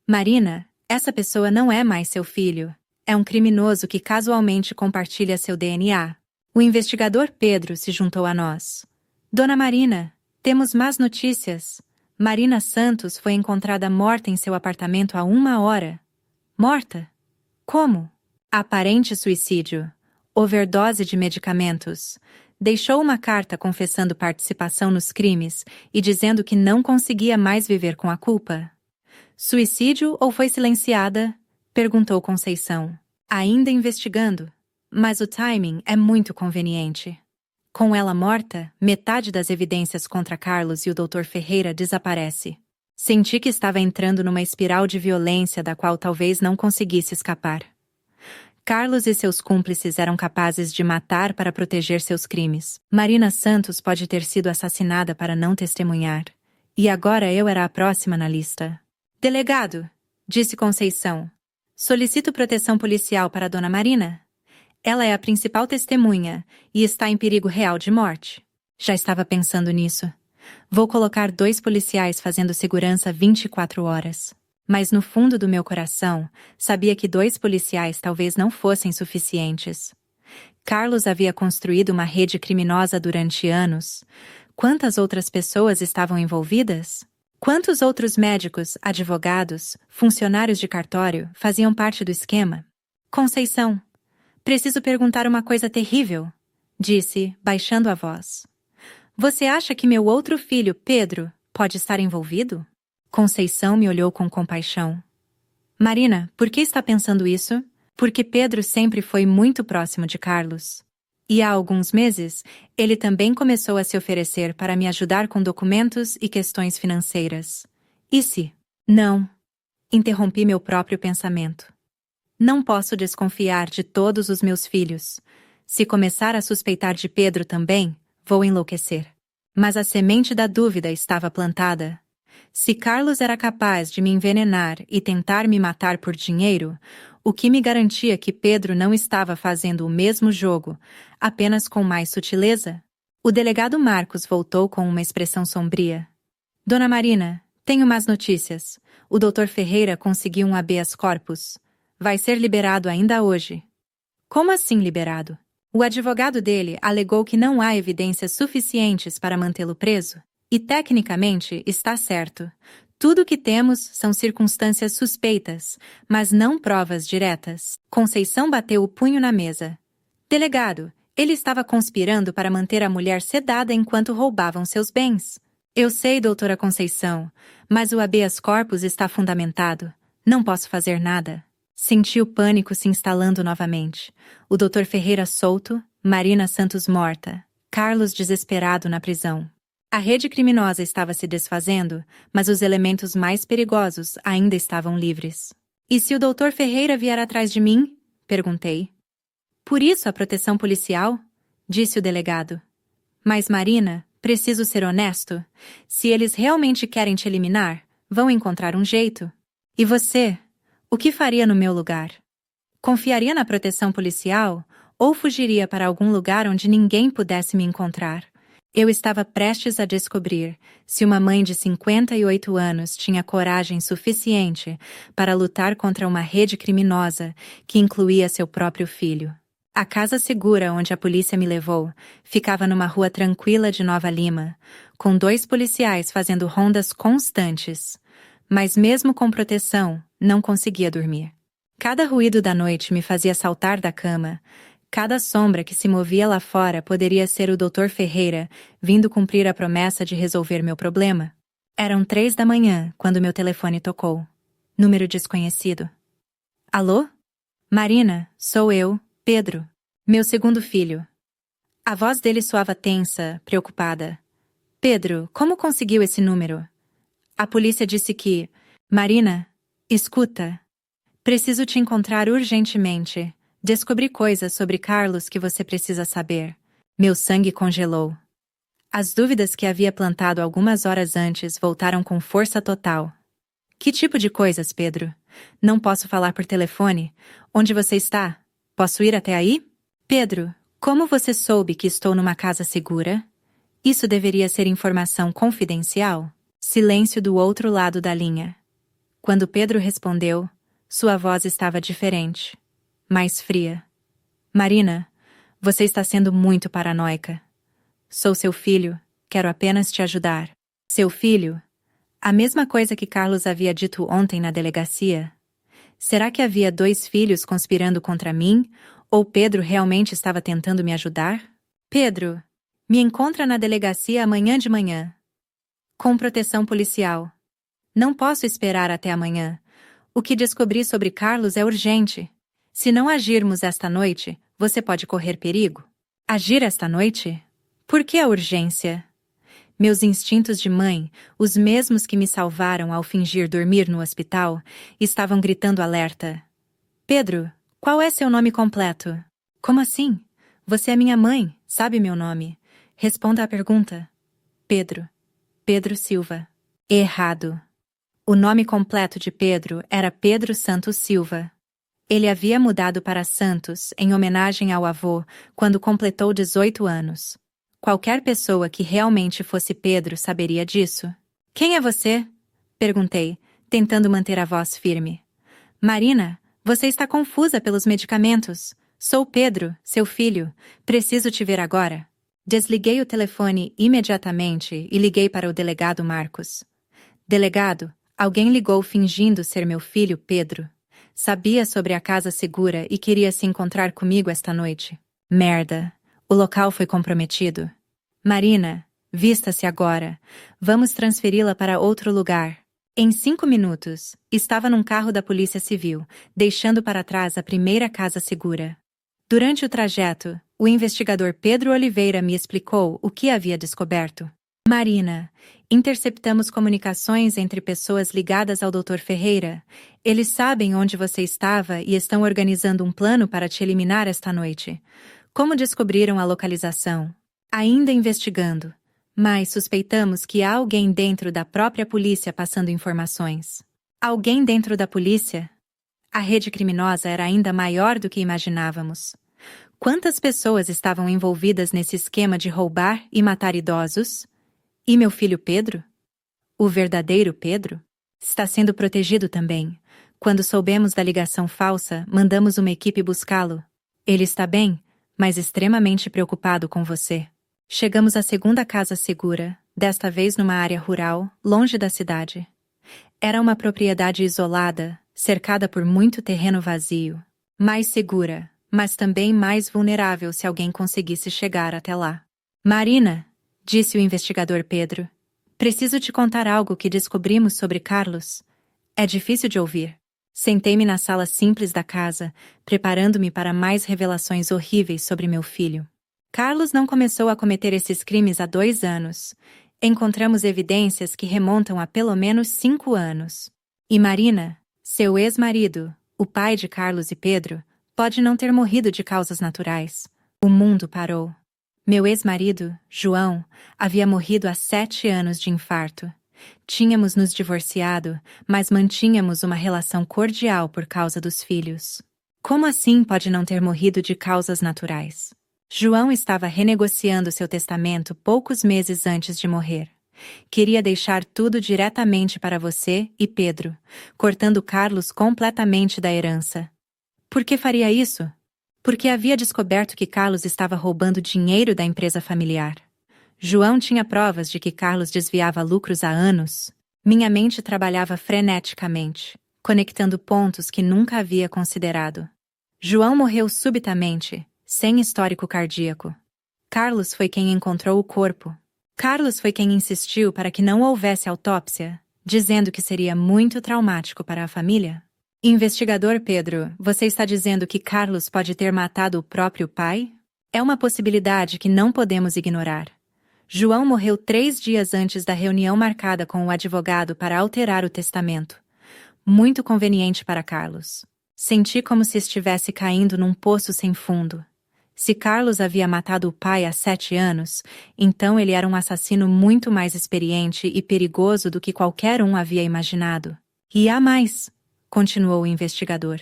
Marina, essa pessoa não é mais seu filho. É um criminoso que casualmente compartilha seu DNA. O investigador Pedro se juntou a nós. Dona Marina, temos más notícias. Marina Santos foi encontrada morta em seu apartamento há 1 hora. Morta? Como? Aparente suicídio. Overdose de medicamentos. Deixou uma carta confessando participação nos crimes e dizendo que não conseguia mais viver com a culpa. Suicídio ou foi silenciada? Perguntou Conceição. Ainda investigando. Mas o timing é muito conveniente. Com ela morta, metade das evidências contra Carlos e o Dr. Ferreira desaparece. Senti que estava entrando numa espiral de violência da qual talvez não conseguisse escapar. Carlos e seus cúmplices eram capazes de matar para proteger seus crimes. Marina Santos pode ter sido assassinada para não testemunhar. E agora eu era a próxima na lista. Delegado, disse Conceição. Solicito proteção policial para Dona Marina. Ela é a principal testemunha e está em perigo real de morte. Já estava pensando nisso. Vou colocar 2 policiais fazendo segurança 24 horas. Mas no fundo do meu coração, sabia que 2 policiais talvez não fossem suficientes. Carlos havia construído uma rede criminosa durante anos. Quantas outras pessoas estavam envolvidas? Quantos outros médicos, advogados, funcionários de cartório faziam parte do esquema? Conceição, preciso perguntar uma coisa terrível, disse, baixando a voz. Você acha que meu outro filho, Pedro, pode estar envolvido? Conceição me olhou com compaixão. Marina, por que está pensando isso? Porque Pedro sempre foi muito próximo de Carlos. E há alguns meses, ele também começou a se oferecer para me ajudar com documentos e questões financeiras. E se? Não. Interrompi meu próprio pensamento. Não posso desconfiar de todos os meus filhos. Se começar a suspeitar de Pedro também, vou enlouquecer. Mas a semente da dúvida estava plantada. Se Carlos era capaz de me envenenar e tentar me matar por dinheiro, o que me garantia que Pedro não estava fazendo o mesmo jogo, apenas com mais sutileza? O delegado Marcos voltou com uma expressão sombria. Dona Marina, tenho más notícias. O Dr. Ferreira conseguiu um habeas corpus. Vai ser liberado ainda hoje. Como assim liberado? O advogado dele alegou que não há evidências suficientes para mantê-lo preso. E tecnicamente está certo. Tudo o que temos são circunstâncias suspeitas, mas não provas diretas. Conceição bateu o punho na mesa. Delegado, ele estava conspirando para manter a mulher sedada enquanto roubavam seus bens. Eu sei, doutora Conceição, mas o habeas corpus está fundamentado. Não posso fazer nada. Senti o pânico se instalando novamente. O Dr. Ferreira solto, Marina Santos morta, Carlos desesperado na prisão. A rede criminosa estava se desfazendo, mas os elementos mais perigosos ainda estavam livres. E se o Dr. Ferreira vier atrás de mim? Perguntei. Por isso a proteção policial? Disse o delegado. Mas Marina, preciso ser honesto. Se eles realmente querem te eliminar, vão encontrar um jeito. E você? O que faria no meu lugar? Confiaria na proteção policial ou fugiria para algum lugar onde ninguém pudesse me encontrar? Eu estava prestes a descobrir se uma mãe de 58 anos tinha coragem suficiente para lutar contra uma rede criminosa que incluía seu próprio filho. A casa segura onde a polícia me levou ficava numa rua tranquila de Nova Lima, com 2 policiais fazendo rondas constantes. Mas mesmo com proteção, não conseguia dormir. Cada ruído da noite me fazia saltar da cama. Cada sombra que se movia lá fora poderia ser o Dr. Ferreira vindo cumprir a promessa de resolver meu problema. Eram 3 da manhã quando meu telefone tocou. Número desconhecido. Alô? Marina, sou eu, Pedro. Meu segundo filho. A voz dele soava tensa, preocupada. Pedro, como conseguiu esse número? A polícia disse que... Marina, escuta. Preciso te encontrar urgentemente. Descobri coisas sobre Carlos que você precisa saber. Meu sangue congelou. As dúvidas que havia plantado algumas horas antes voltaram com força total. Que tipo de coisas, Pedro? Não posso falar por telefone. Onde você está? Posso ir até aí? Pedro, como você soube que estou numa casa segura? Isso deveria ser informação confidencial? Silêncio do outro lado da linha. Quando Pedro respondeu, sua voz estava diferente. Mais fria. Marina, Você está sendo muito paranoica. Sou seu filho, quero apenas te ajudar. Seu filho? A mesma coisa que Carlos havia dito ontem na delegacia. Será que havia 2 filhos conspirando contra mim, ou Pedro realmente estava tentando me ajudar? Pedro, me encontra na delegacia amanhã de manhã. Com proteção policial. Não posso esperar até amanhã. O que descobri sobre Carlos é urgente. Se não agirmos esta noite, você pode correr perigo. Agir esta noite? Por que a urgência? Meus instintos de mãe, os mesmos que me salvaram ao fingir dormir no hospital, estavam gritando alerta. Pedro, qual é seu nome completo? Como assim? Você é minha mãe, sabe meu nome. Responda à pergunta. Pedro. Pedro Silva. Errado. O nome completo de Pedro era Pedro Santos Silva. Ele havia mudado para Santos em homenagem ao avô quando completou 18 anos. Qualquer pessoa que realmente fosse Pedro saberia disso. Quem é você? Perguntei, tentando manter a voz firme. Marina, você está confusa pelos medicamentos. Sou Pedro, seu filho. Preciso te ver agora. Desliguei o telefone imediatamente e liguei para o delegado Marcos. Delegado, alguém ligou fingindo ser meu filho Pedro. Sabia sobre a casa segura e queria se encontrar comigo esta noite. Merda. O local foi comprometido. Marina, vista-se agora. Vamos transferi-la para outro lugar. Em 5 minutos, estava num carro da Polícia Civil, deixando para trás a primeira casa segura. Durante o trajeto, o investigador Pedro Oliveira me explicou o que havia descoberto. Marina, interceptamos comunicações entre pessoas ligadas ao Dr. Ferreira. Eles sabem onde você estava e estão organizando um plano para te eliminar esta noite. Como descobriram a localização? Ainda investigando. Mas suspeitamos que há alguém dentro da própria polícia passando informações. Alguém dentro da polícia? A rede criminosa era ainda maior do que imaginávamos. Quantas pessoas estavam envolvidas nesse esquema de roubar e matar idosos? E meu filho Pedro? O verdadeiro Pedro? Está sendo protegido também. Quando soubemos da ligação falsa, mandamos uma equipe buscá-lo. Ele está bem, mas extremamente preocupado com você. Chegamos à segunda casa segura, desta vez numa área rural, longe da cidade. Era uma propriedade isolada, cercada por muito terreno vazio. Mais segura, mas também mais vulnerável se alguém conseguisse chegar até lá. Marina, disse o investigador Pedro, preciso te contar algo que descobrimos sobre Carlos. É difícil de ouvir. Sentei-me na sala simples da casa, preparando-me para mais revelações horríveis sobre meu filho. Carlos não começou a cometer esses crimes há 2 anos. Encontramos evidências que remontam a pelo menos 5 anos. E Marina, seu ex-marido, o pai de Carlos e Pedro, pode não ter morrido de causas naturais. O mundo parou. Meu ex-marido, João, havia morrido há 7 anos de infarto. Tínhamos nos divorciado, mas mantínhamos uma relação cordial por causa dos filhos. Como assim pode não ter morrido de causas naturais? João estava renegociando seu testamento poucos meses antes de morrer. Queria deixar tudo diretamente para você e Pedro, cortando Carlos completamente da herança. Por que faria isso? Porque havia descoberto que Carlos estava roubando dinheiro da empresa familiar. João tinha provas de que Carlos desviava lucros há anos. Minha mente trabalhava freneticamente, conectando pontos que nunca havia considerado. João morreu subitamente, sem histórico cardíaco. Carlos foi quem encontrou o corpo. Carlos foi quem insistiu para que não houvesse autópsia, dizendo que seria muito traumático para a família. Investigador Pedro, você está dizendo que Carlos pode ter matado o próprio pai? É uma possibilidade que não podemos ignorar. João morreu 3 dias antes da reunião marcada com o advogado para alterar o testamento. Muito conveniente para Carlos. Senti como se estivesse caindo num poço sem fundo. Se Carlos havia matado o pai há 7 anos, então ele era um assassino muito mais experiente e perigoso do que qualquer um havia imaginado. E há mais, continuou o investigador.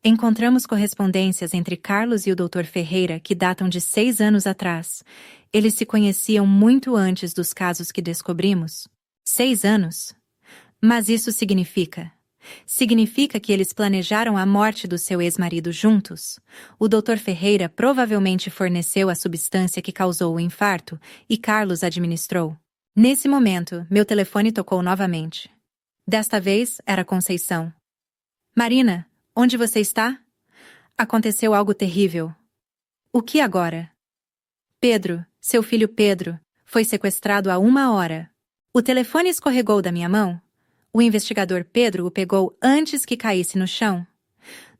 Encontramos correspondências entre Carlos e o Dr. Ferreira que datam de 6 anos atrás. Eles se conheciam muito antes dos casos que descobrimos. 6 anos? Mas isso significa... Significa que eles planejaram a morte do seu ex-marido juntos? O Dr. Ferreira provavelmente forneceu a substância que causou o infarto e Carlos administrou. Nesse momento, meu telefone tocou novamente. Desta vez, era Conceição. Marina, onde você está? Aconteceu algo terrível. O que agora? Pedro, seu filho Pedro, foi sequestrado há 1 hora. O telefone escorregou da minha mão. O investigador Pedro o pegou antes que caísse no chão.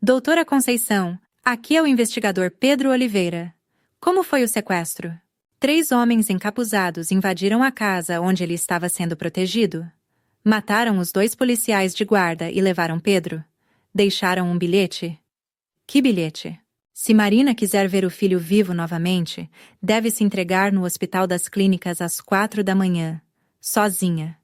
Doutora Conceição, aqui é o investigador Pedro Oliveira. Como foi o sequestro? 3 homens encapuzados invadiram a casa onde ele estava sendo protegido. Mataram os 2 policiais de guarda e levaram Pedro. Deixaram um bilhete. Que bilhete? Se Marina quiser ver o filho vivo novamente, deve se entregar no Hospital das Clínicas às 4 da manhã, sozinha.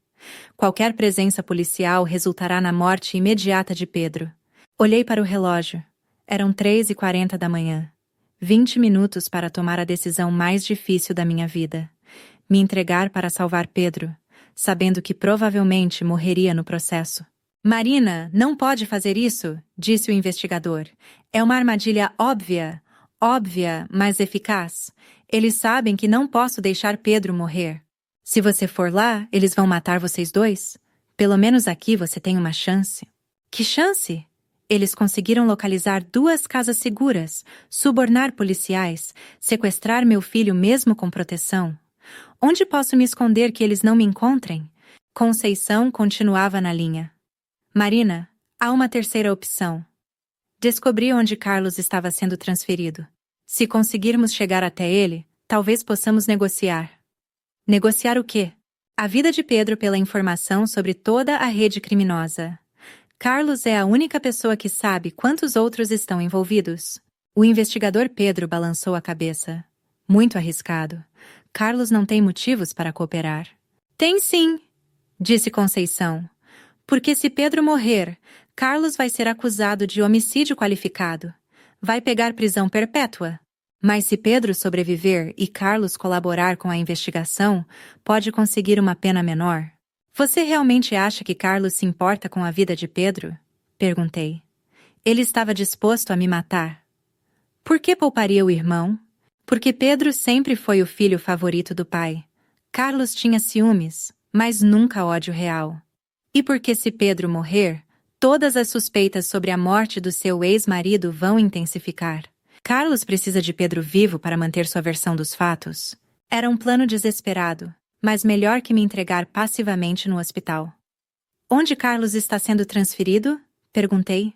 Qualquer presença policial resultará na morte imediata de Pedro. Olhei para o relógio. Eram 3h40 da manhã. 20 minutos para tomar a decisão mais difícil da minha vida. Me entregar para salvar Pedro, sabendo que provavelmente morreria no processo. Marina, não pode fazer isso, disse o investigador. É uma armadilha óbvia, mas eficaz. Eles sabem que não posso deixar Pedro morrer. Se você for lá, eles vão matar vocês 2. Pelo menos aqui você tem uma chance. Que chance? Eles conseguiram localizar 2 casas seguras, subornar policiais, sequestrar meu filho mesmo com proteção. Onde posso me esconder que eles não me encontrem? Conceição continuava na linha. Marina, há uma terceira opção. Descobri onde Carlos estava sendo transferido. Se conseguirmos chegar até ele, talvez possamos negociar. Negociar o quê? A vida de Pedro pela informação sobre toda a rede criminosa. Carlos é a única pessoa que sabe quantos outros estão envolvidos. O investigador Pedro balançou a cabeça. Muito arriscado. Carlos não tem motivos para cooperar. Tem sim, disse Conceição. Porque se Pedro morrer, Carlos vai ser acusado de homicídio qualificado. Vai pegar prisão perpétua. Mas se Pedro sobreviver e Carlos colaborar com a investigação, pode conseguir uma pena menor. Você realmente acha que Carlos se importa com a vida de Pedro? Perguntei. Ele estava disposto a me matar. Por que pouparia o irmão? Porque Pedro sempre foi o filho favorito do pai. Carlos tinha ciúmes, mas nunca ódio real. E porque se Pedro morrer, todas as suspeitas sobre a morte do seu ex-marido vão intensificar. Carlos precisa de Pedro vivo para manter sua versão dos fatos. Era um plano desesperado, mas melhor que me entregar passivamente no hospital. Onde Carlos está sendo transferido? Perguntei.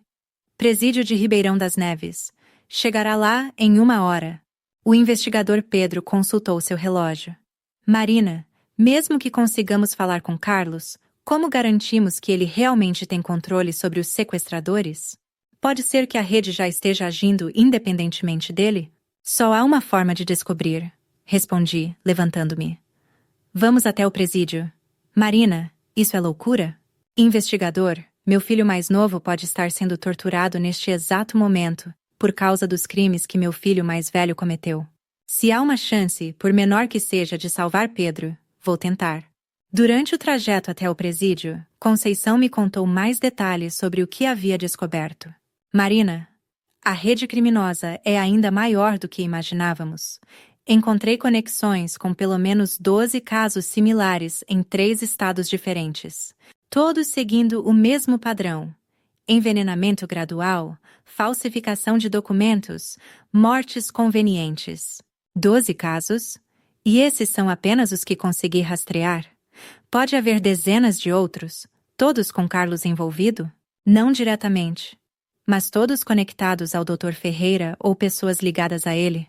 Presídio de Ribeirão das Neves. Chegará lá em 1 hora. O investigador Pedro consultou seu relógio. Marina, mesmo que consigamos falar com Carlos, como garantimos que ele realmente tem controle sobre os sequestradores? Pode ser que a rede já esteja agindo independentemente dele? Só há uma forma de descobrir, respondi, levantando-me. Vamos até o presídio. Marina, isso é loucura? Investigador, meu filho mais novo pode estar sendo torturado neste exato momento, por causa dos crimes que meu filho mais velho cometeu. Se há uma chance, por menor que seja, de salvar Pedro, vou tentar. Durante o trajeto até o presídio, Conceição me contou mais detalhes sobre o que havia descoberto. Marina, a rede criminosa é ainda maior do que imaginávamos. Encontrei conexões com pelo menos 12 casos similares em 3 estados diferentes, todos seguindo o mesmo padrão: envenenamento gradual, falsificação de documentos, mortes convenientes. 12 casos? E esses são apenas os que consegui rastrear? Pode haver dezenas de outros, todos com Carlos envolvido? Não diretamente, mas todos conectados ao Dr. Ferreira ou pessoas ligadas a ele.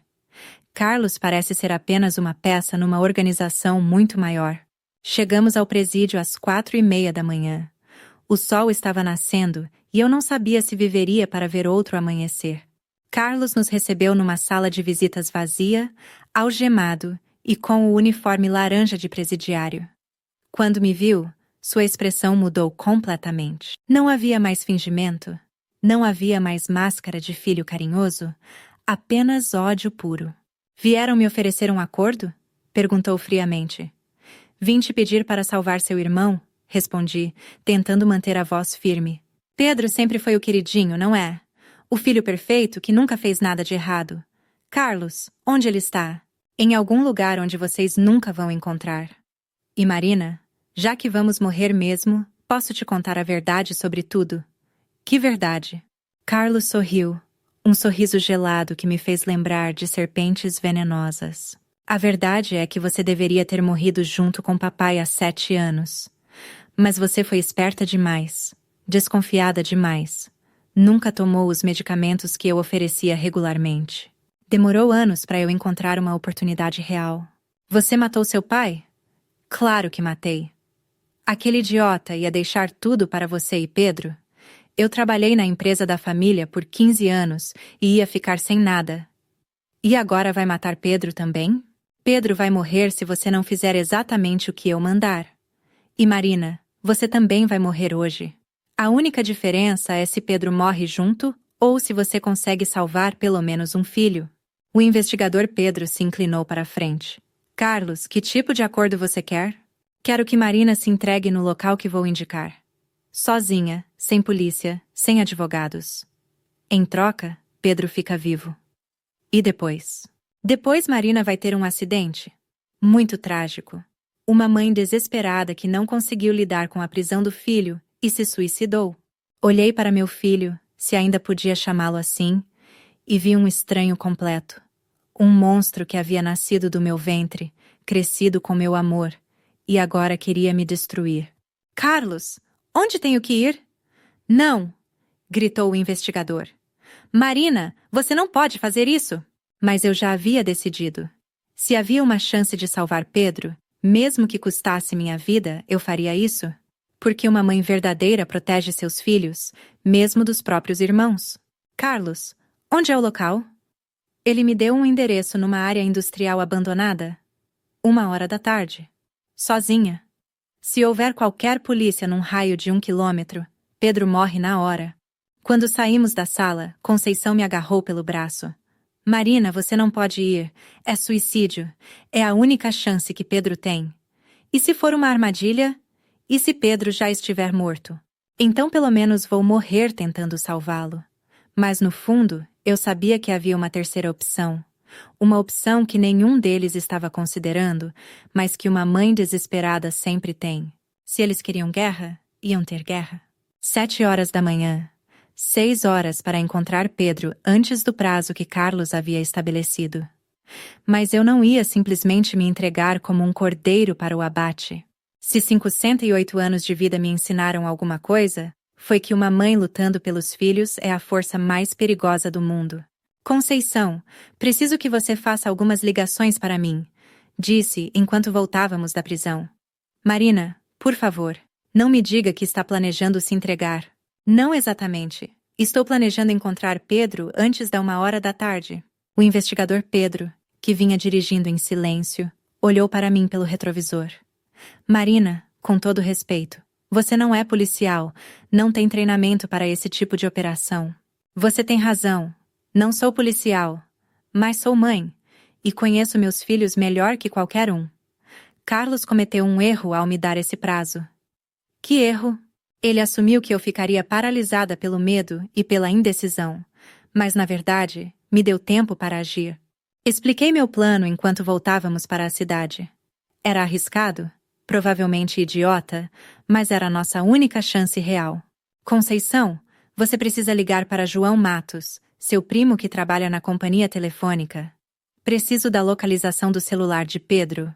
Carlos parece ser apenas uma peça numa organização muito maior. Chegamos ao presídio às 4h30 da manhã. O sol estava nascendo e eu não sabia se viveria para ver outro amanhecer. Carlos nos recebeu numa sala de visitas vazia, algemado e com o uniforme laranja de presidiário. Quando me viu, sua expressão mudou completamente. Não havia mais fingimento, não havia mais máscara de filho carinhoso, apenas ódio puro. Vieram me oferecer um acordo? Perguntou friamente. Vim te pedir para salvar seu irmão, respondi, tentando manter a voz firme. Pedro sempre foi o queridinho, não é? O filho perfeito que nunca fez nada de errado. Carlos, onde ele está? Em algum lugar onde vocês nunca vão encontrar. E Marina, já que vamos morrer mesmo, posso te contar a verdade sobre tudo. Que verdade? Carlos sorriu, um sorriso gelado que me fez lembrar de serpentes venenosas. A verdade é que você deveria ter morrido junto com papai há 7 anos. Mas você foi esperta demais, desconfiada demais. Nunca tomou os medicamentos que eu oferecia regularmente. Demorou anos para eu encontrar uma oportunidade real. Você matou seu pai? Claro que matei. Aquele idiota ia deixar tudo para você e Pedro? Eu trabalhei na empresa da família por 15 anos e ia ficar sem nada. E agora vai matar Pedro também? Pedro vai morrer se você não fizer exatamente o que eu mandar. E Marina, você também vai morrer hoje. A única diferença é se Pedro morre junto ou se você consegue salvar pelo menos um filho. O investigador Pedro se inclinou para a frente. Carlos, que tipo de acordo você quer? Quero que Marina se entregue no local que vou indicar. Sozinha, sem polícia, sem advogados. Em troca, Pedro fica vivo. E depois? Depois Marina vai ter um acidente. Muito trágico. Uma mãe desesperada que não conseguiu lidar com a prisão do filho e se suicidou. Olhei para meu filho, se ainda podia chamá-lo assim, e vi um estranho completo. Um monstro que havia nascido do meu ventre, crescido com meu amor, e agora queria me destruir. Carlos, onde tenho que ir? Não! Gritou o investigador. Marina, você não pode fazer isso! Mas eu já havia decidido. Se havia uma chance de salvar Pedro, mesmo que custasse minha vida, eu faria isso. Porque uma mãe verdadeira protege seus filhos, mesmo dos próprios irmãos. Carlos, onde é o local? Ele me deu um endereço numa área industrial abandonada. 1h da tarde. Sozinha. Se houver qualquer polícia num raio de 1 quilômetro, Pedro morre na hora. Quando saímos da sala, Conceição me agarrou pelo braço. Marina, você não pode ir. É suicídio. É a única chance que Pedro tem. E se for uma armadilha? E se Pedro já estiver morto? Então pelo menos vou morrer tentando salvá-lo. Mas no fundo, eu sabia que havia uma terceira opção. Uma opção que nenhum deles estava considerando, mas que uma mãe desesperada sempre tem. Se eles queriam guerra, iam ter guerra. 7h da manhã. 6 horas para encontrar Pedro antes do prazo que Carlos havia estabelecido. Mas eu não ia simplesmente me entregar como um cordeiro para o abate. Se 58 anos de vida me ensinaram alguma coisa, foi que uma mãe lutando pelos filhos é a força mais perigosa do mundo. Conceição, preciso que você faça algumas ligações para mim, disse enquanto voltávamos da prisão. Marina, por favor, não me diga que está planejando se entregar. Não exatamente. Estou planejando encontrar Pedro antes da 1h da tarde. O investigador Pedro, que vinha dirigindo em silêncio, olhou para mim pelo retrovisor. Marina, com todo respeito, você não é policial, não tem treinamento para esse tipo de operação. Você tem razão, não sou policial, mas sou mãe, e conheço meus filhos melhor que qualquer um. Carlos cometeu um erro ao me dar esse prazo. Que erro? Ele assumiu que eu ficaria paralisada pelo medo e pela indecisão, mas na verdade, me deu tempo para agir. Expliquei meu plano enquanto voltávamos para a cidade. Era arriscado, provavelmente idiota, mas era a nossa única chance real. Conceição, você precisa ligar para João Matos, seu primo que trabalha na companhia telefônica. Preciso da localização do celular de Pedro.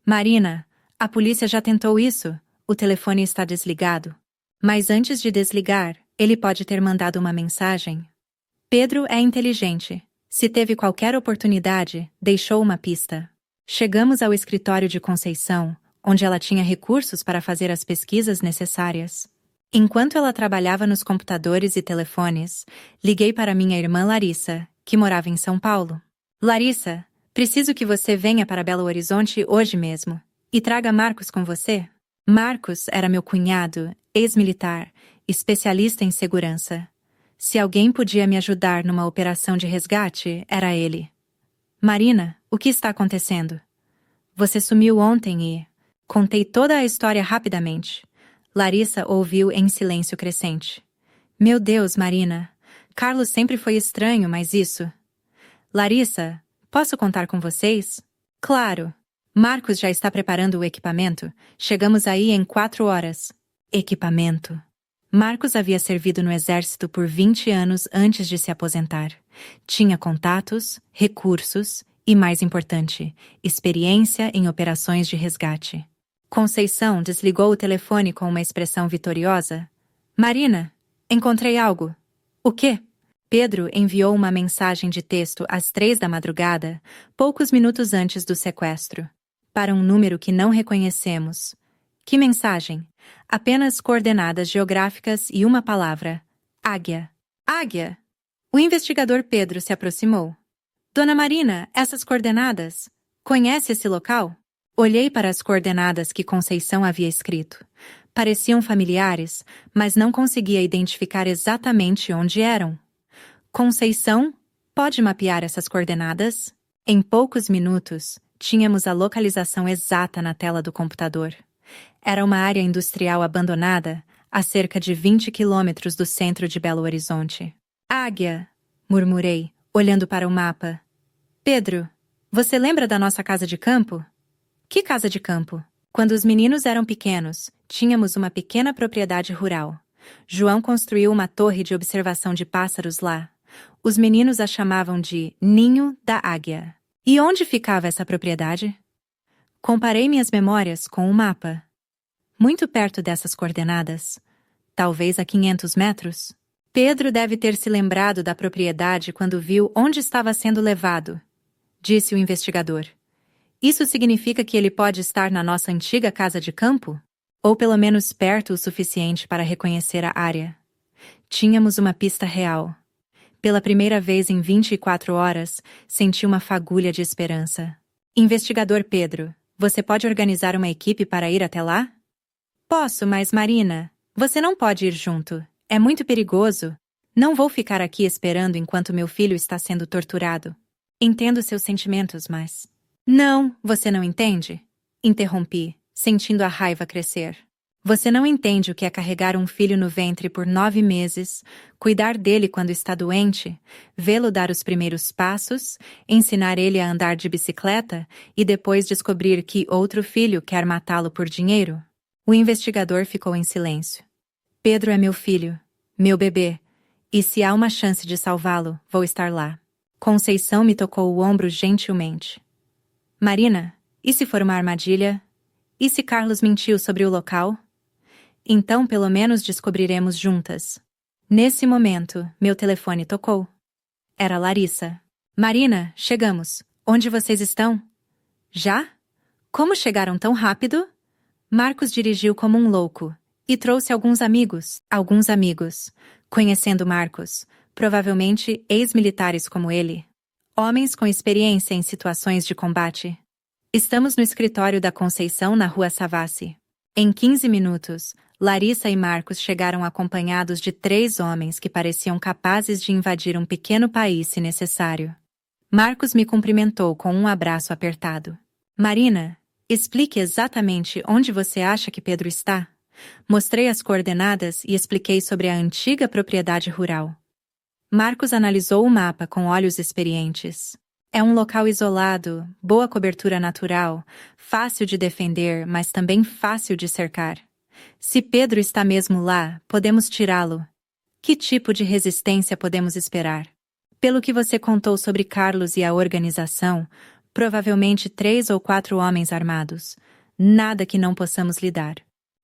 Marina, a polícia já tentou isso, o telefone está desligado. Mas antes de desligar, ele pode ter mandado uma mensagem. Pedro é inteligente. Se teve qualquer oportunidade, deixou uma pista. Chegamos ao escritório de Conceição, onde ela tinha recursos para fazer as pesquisas necessárias. Enquanto ela trabalhava nos computadores e telefones, liguei para minha irmã Larissa, que morava em São Paulo. Larissa, preciso que você venha para Belo Horizonte hoje mesmo. E traga Marcos com você. Marcos era meu cunhado, ex-militar, especialista em segurança. Se alguém podia me ajudar numa operação de resgate, era ele. Marina, o que está acontecendo? Você sumiu ontem e... Contei toda a história rapidamente. Larissa ouviu em silêncio crescente. Meu Deus, Marina. Carlos sempre foi estranho, mas isso... Larissa, posso contar com vocês? Claro. Marcos já está preparando o equipamento. Chegamos aí em 4 horas. Equipamento. Marcos havia servido no exército por 20 anos antes de se aposentar. Tinha contatos, recursos e, mais importante, experiência em operações de resgate. Conceição desligou o telefone com uma expressão vitoriosa. Marina, encontrei algo. O quê? Pedro enviou uma mensagem de texto às 3 da madrugada, poucos minutos antes do sequestro, para um número que não reconhecemos. Que mensagem? Apenas coordenadas geográficas e uma palavra. Águia. Águia! O investigador Pedro se aproximou. Dona Marina, essas coordenadas? Conhece esse local? Olhei para as coordenadas que Conceição havia escrito. Pareciam familiares, mas não conseguia identificar exatamente onde eram. Conceição, pode mapear essas coordenadas? Em poucos minutos, tínhamos a localização exata na tela do computador. Era uma área industrial abandonada, a cerca de 20 quilômetros do centro de Belo Horizonte. Águia, murmurei, olhando para o mapa. Pedro, você lembra da nossa casa de campo? Que casa de campo? Quando os meninos eram pequenos, tínhamos uma pequena propriedade rural. João construiu uma torre de observação de pássaros lá. Os meninos a chamavam de Ninho da Águia. E onde ficava essa propriedade? Comparei minhas memórias com o mapa. Muito perto dessas coordenadas. Talvez a 500 metros. Pedro deve ter se lembrado da propriedade quando viu onde estava sendo levado, disse o investigador. Isso significa que ele pode estar na nossa antiga casa de campo? Ou pelo menos perto o suficiente para reconhecer a área. Tínhamos uma pista real. Pela primeira vez em 24 horas, senti uma fagulha de esperança. Investigador Pedro, você pode organizar uma equipe para ir até lá? Posso, mas Marina, você não pode ir junto. É muito perigoso. Não vou ficar aqui esperando enquanto meu filho está sendo torturado. Entendo seus sentimentos, mas... Não, você não entende? Interrompi, sentindo a raiva crescer. Você não entende o que é carregar um filho no ventre por 9 meses, cuidar dele quando está doente, vê-lo dar os primeiros passos, ensinar ele a andar de bicicleta e depois descobrir que outro filho quer matá-lo por dinheiro? O investigador ficou em silêncio. Pedro é meu filho, meu bebê, e se há uma chance de salvá-lo, vou estar lá. Conceição me tocou o ombro gentilmente. Marina, e se for uma armadilha? E se Carlos mentiu sobre o local? Então pelo menos descobriremos juntas. Nesse momento, meu telefone tocou. Era Larissa. Marina, chegamos. Onde vocês estão? Já? Como chegaram tão rápido? Marcos dirigiu como um louco e trouxe alguns amigos. Conhecendo Marcos, provavelmente ex-militares como ele. Homens com experiência em situações de combate. Estamos no escritório da Conceição na Rua Savassi. Em 15 minutos, Larissa e Marcos chegaram acompanhados de 3 homens que pareciam capazes de invadir um pequeno país se necessário. Marcos me cumprimentou com um abraço apertado. Marina, explique exatamente onde você acha que Pedro está. Mostrei as coordenadas e expliquei sobre a antiga propriedade rural. Marcos analisou o mapa com olhos experientes. É um local isolado, boa cobertura natural, fácil de defender, mas também fácil de cercar. Se Pedro está mesmo lá, podemos tirá-lo. Que tipo de resistência podemos esperar? Pelo que você contou sobre Carlos e a organização, provavelmente 3 ou 4 homens armados. Nada que não possamos lidar.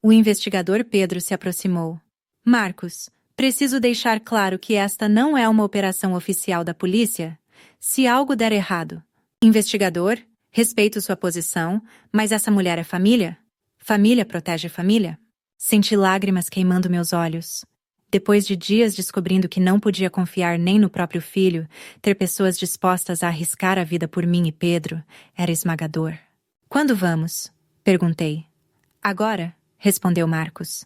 O investigador Pedro se aproximou. Marcos, preciso deixar claro que esta não é uma operação oficial da polícia. Se algo der errado. Investigador, respeito sua posição, mas essa mulher é família? Família protege família? Senti lágrimas queimando meus olhos. Depois de dias descobrindo que não podia confiar nem no próprio filho, ter pessoas dispostas a arriscar a vida por mim e Pedro era esmagador. Quando vamos? Perguntei. Agora, respondeu Marcos.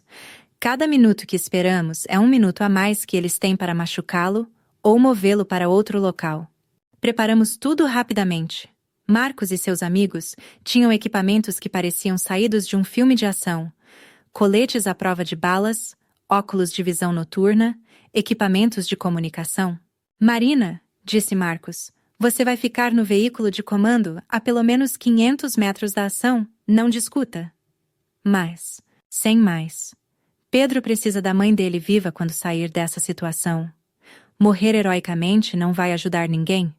Cada minuto que esperamos é um minuto a mais que eles têm para machucá-lo ou movê-lo para outro local. Preparamos tudo rapidamente. Marcos e seus amigos tinham equipamentos que pareciam saídos de um filme de ação. Coletes à prova de balas, óculos de visão noturna, Equipamentos de comunicação? Marina, disse Marcos, você vai ficar no veículo de comando a pelo menos 500 metros da ação, não discuta. Mas, sem mais. Pedro precisa da mãe dele viva quando sair dessa situação. Morrer heroicamente não vai ajudar ninguém.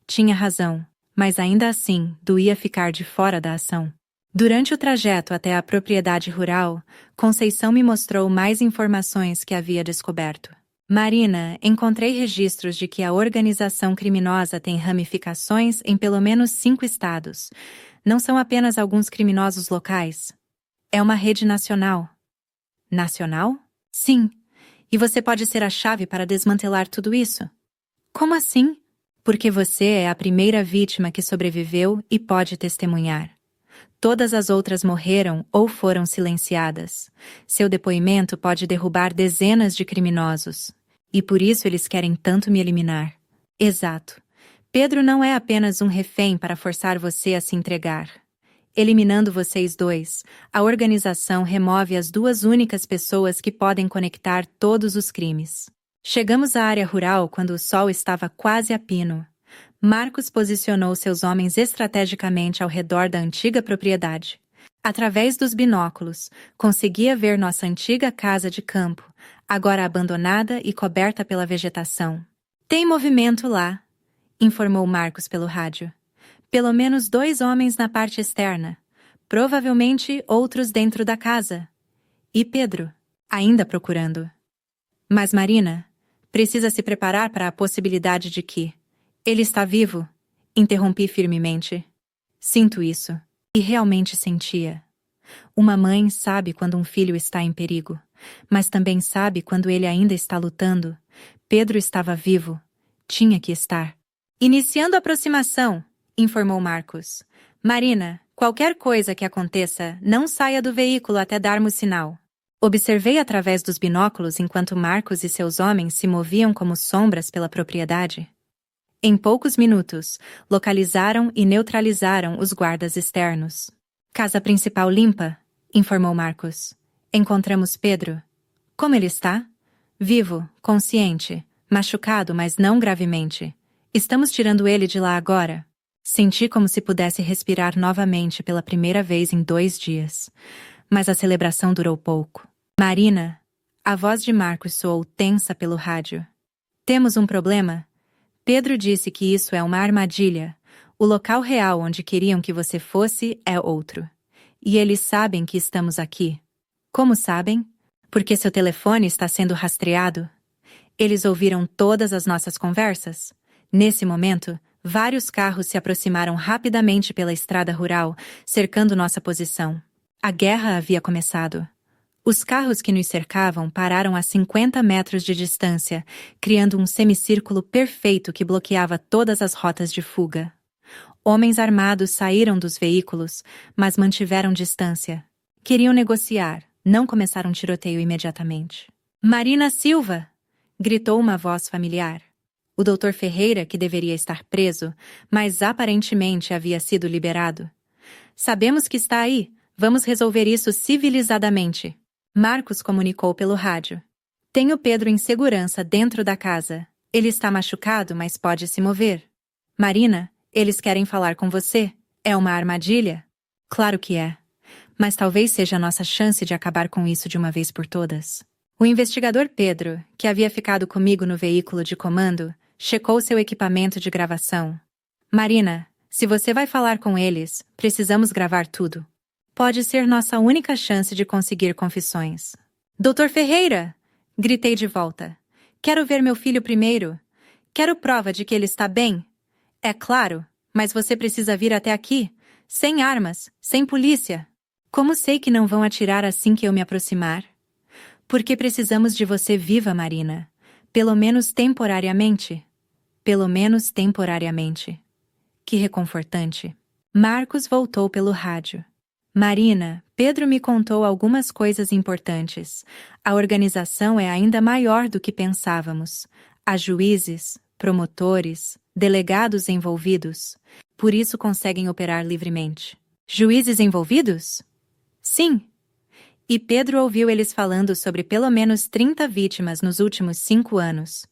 Tinha razão, mas ainda assim doía ficar de fora da ação. Durante o trajeto até a propriedade rural, Conceição me mostrou mais informações que havia descoberto. Marina, encontrei registros de que a organização criminosa tem ramificações em pelo menos 5 estados. Não são apenas alguns criminosos locais. É uma rede nacional. Nacional? Sim. E você pode ser a chave para desmantelar tudo isso. Como assim? Porque você é a primeira vítima que sobreviveu e pode testemunhar. Todas as outras morreram ou foram silenciadas. Seu depoimento pode derrubar dezenas de criminosos. E por isso eles querem tanto me eliminar. Exato. Pedro não é apenas um refém para forçar você a se entregar. Eliminando vocês dois, a organização remove as 2 únicas pessoas que podem conectar todos os crimes. Chegamos à área rural quando o sol estava quase a pino. Marcos posicionou seus homens estrategicamente ao redor da antiga propriedade. Através dos binóculos, conseguia ver nossa antiga casa de campo, agora abandonada e coberta pela vegetação. Tem movimento lá, informou Marcos pelo rádio. Pelo menos 2 homens na parte externa. Provavelmente outros dentro da casa. E Pedro, ainda procurando. Mas Marina, precisa se preparar para a possibilidade de que ele está vivo, interrompi firmemente. Sinto isso. E realmente sentia. Uma mãe sabe quando um filho está em perigo, mas também sabe quando ele ainda está lutando. Pedro estava vivo. Tinha que estar. Iniciando a aproximação, informou Marcos. Marina, qualquer coisa que aconteça, não saia do veículo até darmos sinal. Observei através dos binóculos enquanto Marcos e seus homens se moviam como sombras pela propriedade. Em poucos minutos, localizaram e neutralizaram os guardas externos. Casa principal limpa, informou Marcos. Encontramos Pedro. Como ele está? Vivo, consciente, machucado, mas não gravemente. Estamos tirando ele de lá agora. Senti como se pudesse respirar novamente pela primeira vez em 2 dias. Mas a celebração durou pouco. Marina, a voz de Marcos soou tensa pelo rádio. Temos um problema? Pedro disse que isso é uma armadilha. O local real onde queriam que você fosse é outro. E eles sabem que estamos aqui. Como sabem? Porque seu telefone está sendo rastreado. Eles ouviram todas as nossas conversas. Nesse momento, vários carros se aproximaram rapidamente pela estrada rural, cercando nossa posição. A guerra havia começado. Os carros que nos cercavam pararam a 50 metros de distância, criando um semicírculo perfeito que bloqueava todas as rotas de fuga. Homens armados saíram dos veículos, mas mantiveram distância. Queriam negociar, não começaram um tiroteio imediatamente. Marina Silva! Gritou uma voz familiar. O Dr. Ferreira, que deveria estar preso, mas aparentemente havia sido liberado. Sabemos que está aí. Vamos resolver isso civilizadamente. Marcos comunicou pelo rádio. Tenho Pedro em segurança dentro da casa. Ele está machucado, mas pode se mover. Marina, eles querem falar com você. É uma armadilha? Claro que é. Mas talvez seja a nossa chance de acabar com isso de uma vez por todas. O investigador Pedro, que havia ficado comigo no veículo de comando, checou seu equipamento de gravação. Marina, se você vai falar com eles, precisamos gravar tudo. Pode ser nossa única chance de conseguir confissões. Dr. Ferreira! Gritei de volta. Quero ver meu filho primeiro. Quero prova de que ele está bem. É claro, mas você precisa vir até aqui. Sem armas, sem polícia. Como sei que não vão atirar assim que eu me aproximar? Porque precisamos de você viva, Marina. Pelo menos temporariamente. Pelo menos temporariamente. Que reconfortante. Marcos voltou pelo rádio. Marina, Pedro me contou algumas coisas importantes. A organização é ainda maior do que pensávamos. Há juízes, promotores, delegados envolvidos. Por isso conseguem operar livremente. Juízes envolvidos? Sim. E Pedro ouviu eles falando sobre pelo menos 30 vítimas nos últimos 5 anos.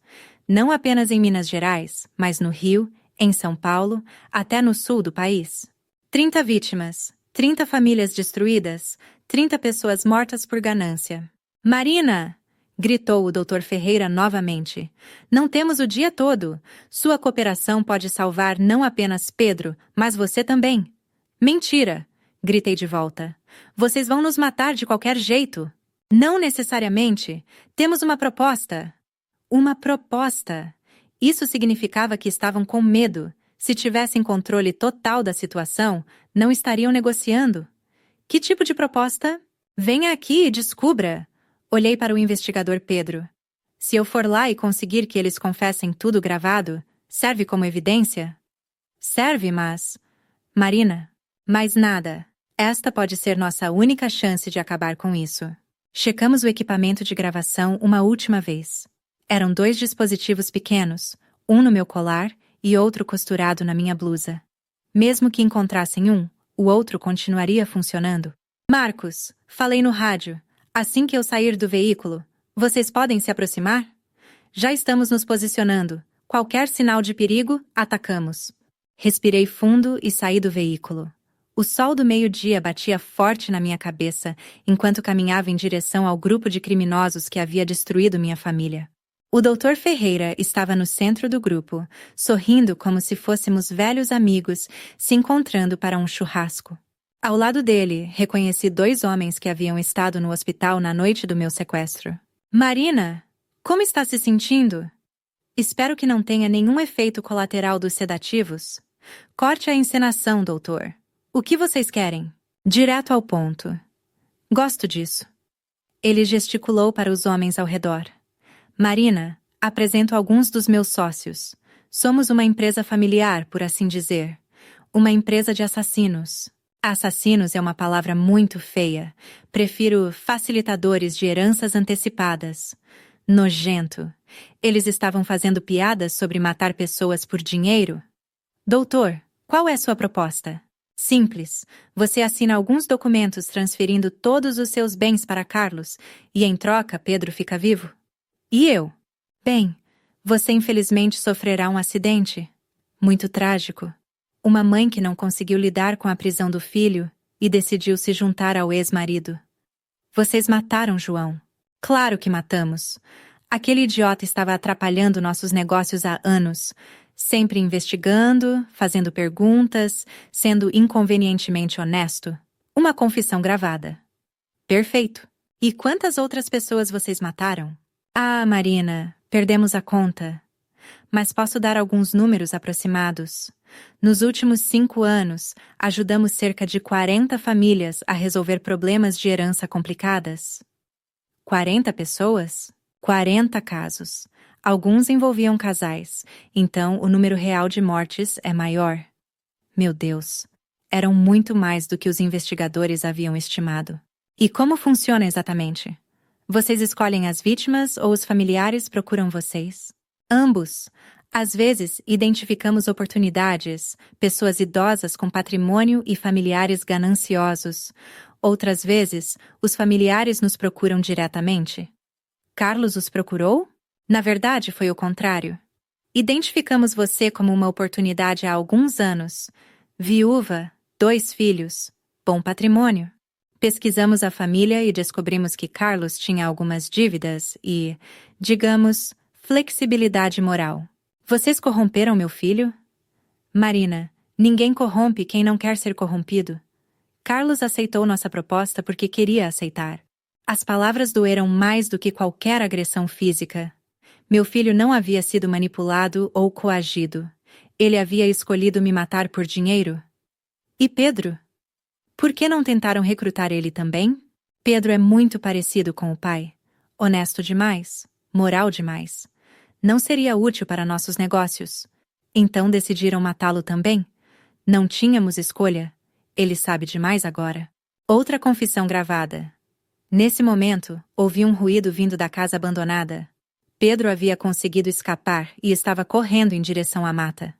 Não apenas em Minas Gerais, mas no Rio, em São Paulo, até no sul do país. 30 vítimas, 30 famílias destruídas, 30 pessoas mortas por ganância. Marina! Gritou o Dr. Ferreira novamente. Não temos o dia todo. Sua cooperação pode salvar não apenas Pedro, mas você também. Mentira! Gritei de volta. Vocês vão nos matar de qualquer jeito. Não necessariamente. Temos uma proposta. Uma proposta. Isso significava que estavam com medo. Se tivessem controle total da situação, não estariam negociando. Que tipo de proposta? Venha aqui e descubra. Olhei para o investigador Pedro. Se eu for lá e conseguir que eles confessem tudo gravado, serve como evidência? Serve, mas... Marina, mais nada. Esta pode ser nossa única chance de acabar com isso. Checamos o equipamento de gravação uma última vez. Eram 2 dispositivos pequenos, um no meu colar e outro costurado na minha blusa. Mesmo que encontrassem um, o outro continuaria funcionando. Marcos, falei no rádio. Assim que eu sair do veículo, vocês podem se aproximar? Já estamos nos posicionando. Qualquer sinal de perigo, atacamos. Respirei fundo e saí do veículo. O sol do meio-dia batia forte na minha cabeça enquanto caminhava em direção ao grupo de criminosos que havia destruído minha família. O Dr. Ferreira estava no centro do grupo, sorrindo como se fôssemos velhos amigos se encontrando para um churrasco. Ao lado dele, reconheci 2 homens que haviam estado no hospital na noite do meu sequestro. Marina, como está se sentindo? Espero que não tenha nenhum efeito colateral dos sedativos. Corte a encenação, doutor. O que vocês querem? Direto ao ponto. Gosto disso. Ele gesticulou para os homens ao redor. Marina, apresento alguns dos meus sócios. Somos uma empresa familiar, por assim dizer. Uma empresa de assassinos. Assassinos é uma palavra muito feia. Prefiro facilitadores de heranças antecipadas. Nojento. Eles estavam fazendo piadas sobre matar pessoas por dinheiro? Doutor, qual é sua proposta? Simples. Você assina alguns documentos transferindo todos os seus bens para Carlos e, em troca, Pedro fica vivo? E eu? Bem, você infelizmente sofrerá um acidente. Muito trágico. Uma mãe que não conseguiu lidar com a prisão do filho e decidiu se juntar ao ex-marido. Vocês mataram João. Claro que matamos. Aquele idiota estava atrapalhando nossos negócios há anos, sempre investigando, fazendo perguntas, sendo inconvenientemente honesto. Uma confissão gravada. Perfeito. E quantas outras pessoas vocês mataram? Ah, Marina, perdemos a conta. Mas posso dar alguns números aproximados. Nos últimos 5 anos, ajudamos cerca de 40 famílias a resolver problemas de herança complicadas. 40 pessoas? 40 casos. Alguns envolviam casais, então o número real de mortes é maior. Meu Deus, eram muito mais do que os investigadores haviam estimado. E como funciona exatamente? Vocês escolhem as vítimas ou os familiares procuram vocês? Ambos. Às vezes, identificamos oportunidades, pessoas idosas com patrimônio e familiares gananciosos. Outras vezes, os familiares nos procuram diretamente. Carlos os procurou? Na verdade, foi o contrário. Identificamos você como uma oportunidade há alguns anos. Viúva, 2 filhos, bom patrimônio. Pesquisamos a família e descobrimos que Carlos tinha algumas dívidas e, digamos, flexibilidade moral. Vocês corromperam meu filho? Marina, ninguém corrompe quem não quer ser corrompido. Carlos aceitou nossa proposta porque queria aceitar. As palavras doeram mais do que qualquer agressão física. Meu filho não havia sido manipulado ou coagido. Ele havia escolhido me matar por dinheiro. E Pedro? Por que não tentaram recrutar ele também? Pedro é muito parecido com o pai. Honesto demais, moral demais. Não seria útil para nossos negócios. Então decidiram matá-lo também? Não tínhamos escolha. Ele sabe demais agora. Outra confissão gravada. Nesse momento, ouvi um ruído vindo da casa abandonada. Pedro havia conseguido escapar e estava correndo em direção à mata.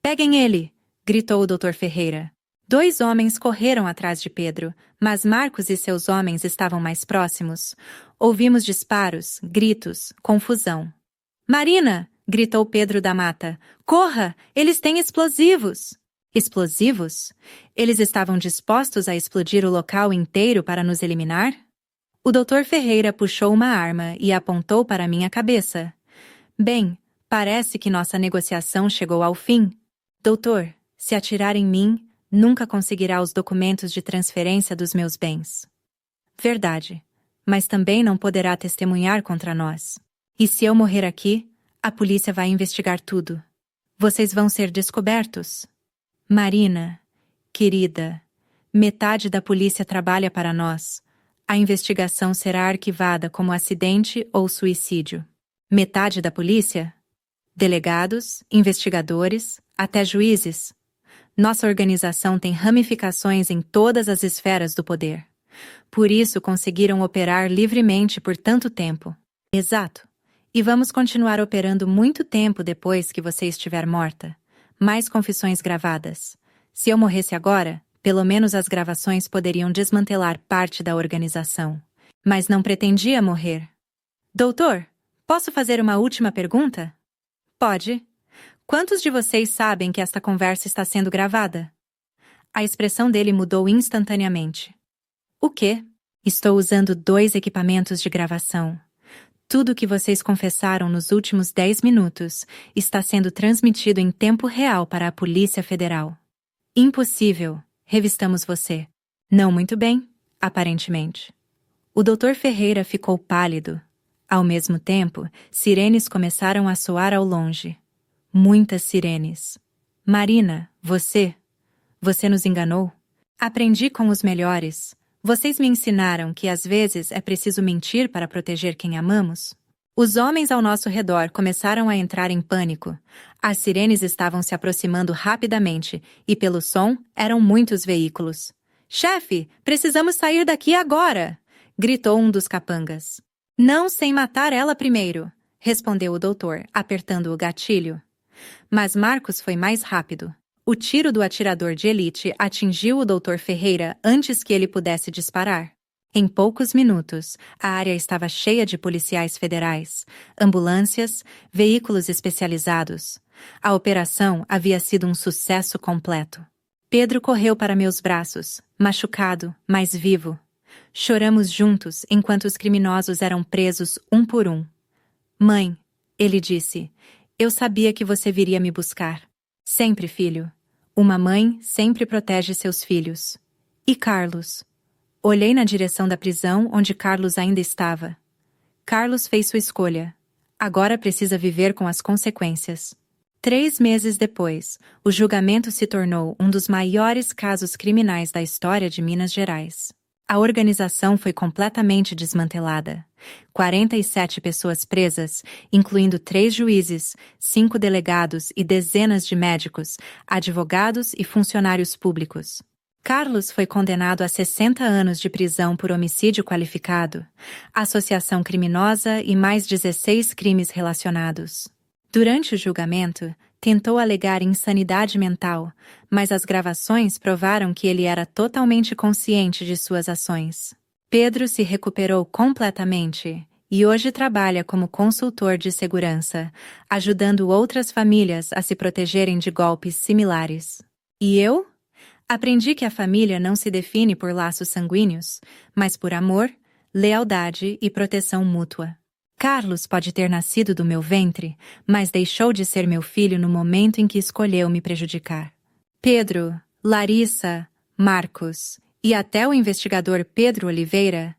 Peguem ele! Gritou o Dr. Ferreira. 2 homens correram atrás de Pedro, mas Marcos e seus homens estavam mais próximos. Ouvimos disparos, gritos, confusão. Marina! Gritou Pedro da mata. Corra! Eles têm explosivos! Explosivos? Eles estavam dispostos a explodir o local inteiro para nos eliminar? O Dr. Ferreira puxou uma arma e apontou para minha cabeça. Bem, parece que nossa negociação chegou ao fim. Doutor, se atirar em mim, nunca conseguirá os documentos de transferência dos meus bens. Verdade, mas também não poderá testemunhar contra nós. E se eu morrer aqui, a polícia vai investigar tudo. Vocês vão ser descobertos. Marina, querida, metade da polícia trabalha para nós. A investigação será arquivada como acidente ou suicídio. Metade da polícia? Delegados, investigadores, até juízes. Nossa organização tem ramificações em todas as esferas do poder. Por isso conseguiram operar livremente por tanto tempo. Exato. E vamos continuar operando muito tempo depois que você estiver morta. Mais confissões gravadas. Se eu morresse agora, pelo menos as gravações poderiam desmantelar parte da organização. Mas não pretendia morrer. Doutor, posso fazer uma última pergunta? Pode. Quantos de vocês sabem que esta conversa está sendo gravada? A expressão dele mudou instantaneamente. O quê? Estou usando 2 equipamentos de gravação. Tudo o que vocês confessaram nos últimos 10 minutos está sendo transmitido em tempo real para a Polícia Federal. Impossível. Revistamos você. Não muito bem, aparentemente. O Dr. Ferreira ficou pálido. Ao mesmo tempo, sirenes começaram a soar ao longe. Muitas sirenes. Marina, você nos enganou? Aprendi com os melhores. Vocês me ensinaram que às vezes é preciso mentir para proteger quem amamos? Os homens ao nosso redor começaram a entrar em pânico. As sirenes estavam se aproximando rapidamente e, pelo som, eram muitos veículos. Chefe, precisamos sair daqui agora! Gritou um dos capangas. Não sem matar ela primeiro, respondeu o doutor, apertando o gatilho. Mas Marcos foi mais rápido. O tiro do atirador de elite atingiu o Dr. Ferreira antes que ele pudesse disparar. Em poucos minutos, a área estava cheia de policiais federais, ambulâncias, veículos especializados. A operação havia sido um sucesso completo. Pedro correu para meus braços, machucado, mas vivo. Choramos juntos enquanto os criminosos eram presos um por um. Mãe, ele disse, eu sabia que você viria me buscar. Sempre, filho. Uma mãe sempre protege seus filhos. E Carlos? Olhei na direção da prisão onde Carlos ainda estava. Carlos fez sua escolha. Agora precisa viver com as consequências. 3 meses depois, o julgamento se tornou um dos maiores casos criminais da história de Minas Gerais. A organização foi completamente desmantelada. 47 pessoas presas, incluindo 3 juízes, 5 delegados e dezenas de médicos, advogados e funcionários públicos. Carlos foi condenado a 60 anos de prisão por homicídio qualificado, associação criminosa e mais 16 crimes relacionados. Durante o julgamento, tentou alegar insanidade mental, mas as gravações provaram que ele era totalmente consciente de suas ações. Pedro se recuperou completamente e hoje trabalha como consultor de segurança, ajudando outras famílias a se protegerem de golpes similares. E eu? Aprendi que a família não se define por laços sanguíneos, mas por amor, lealdade e proteção mútua. Carlos pode ter nascido do meu ventre, mas deixou de ser meu filho no momento em que escolheu me prejudicar. Pedro, Larissa, Marcos e até o investigador Pedro Oliveira,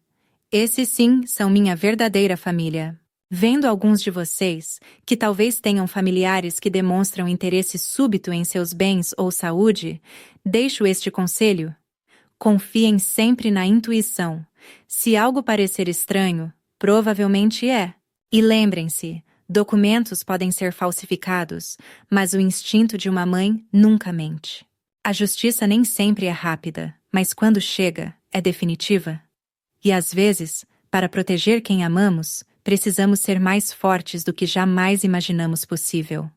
esses sim são minha verdadeira família. Vendo alguns de vocês, que talvez tenham familiares que demonstram interesse súbito em seus bens ou saúde, deixo este conselho. Confiem sempre na intuição. Se algo parecer estranho, provavelmente é. E lembrem-se, documentos podem ser falsificados, mas o instinto de uma mãe nunca mente. A justiça nem sempre é rápida, mas quando chega, é definitiva. E às vezes, para proteger quem amamos, precisamos ser mais fortes do que jamais imaginamos possível.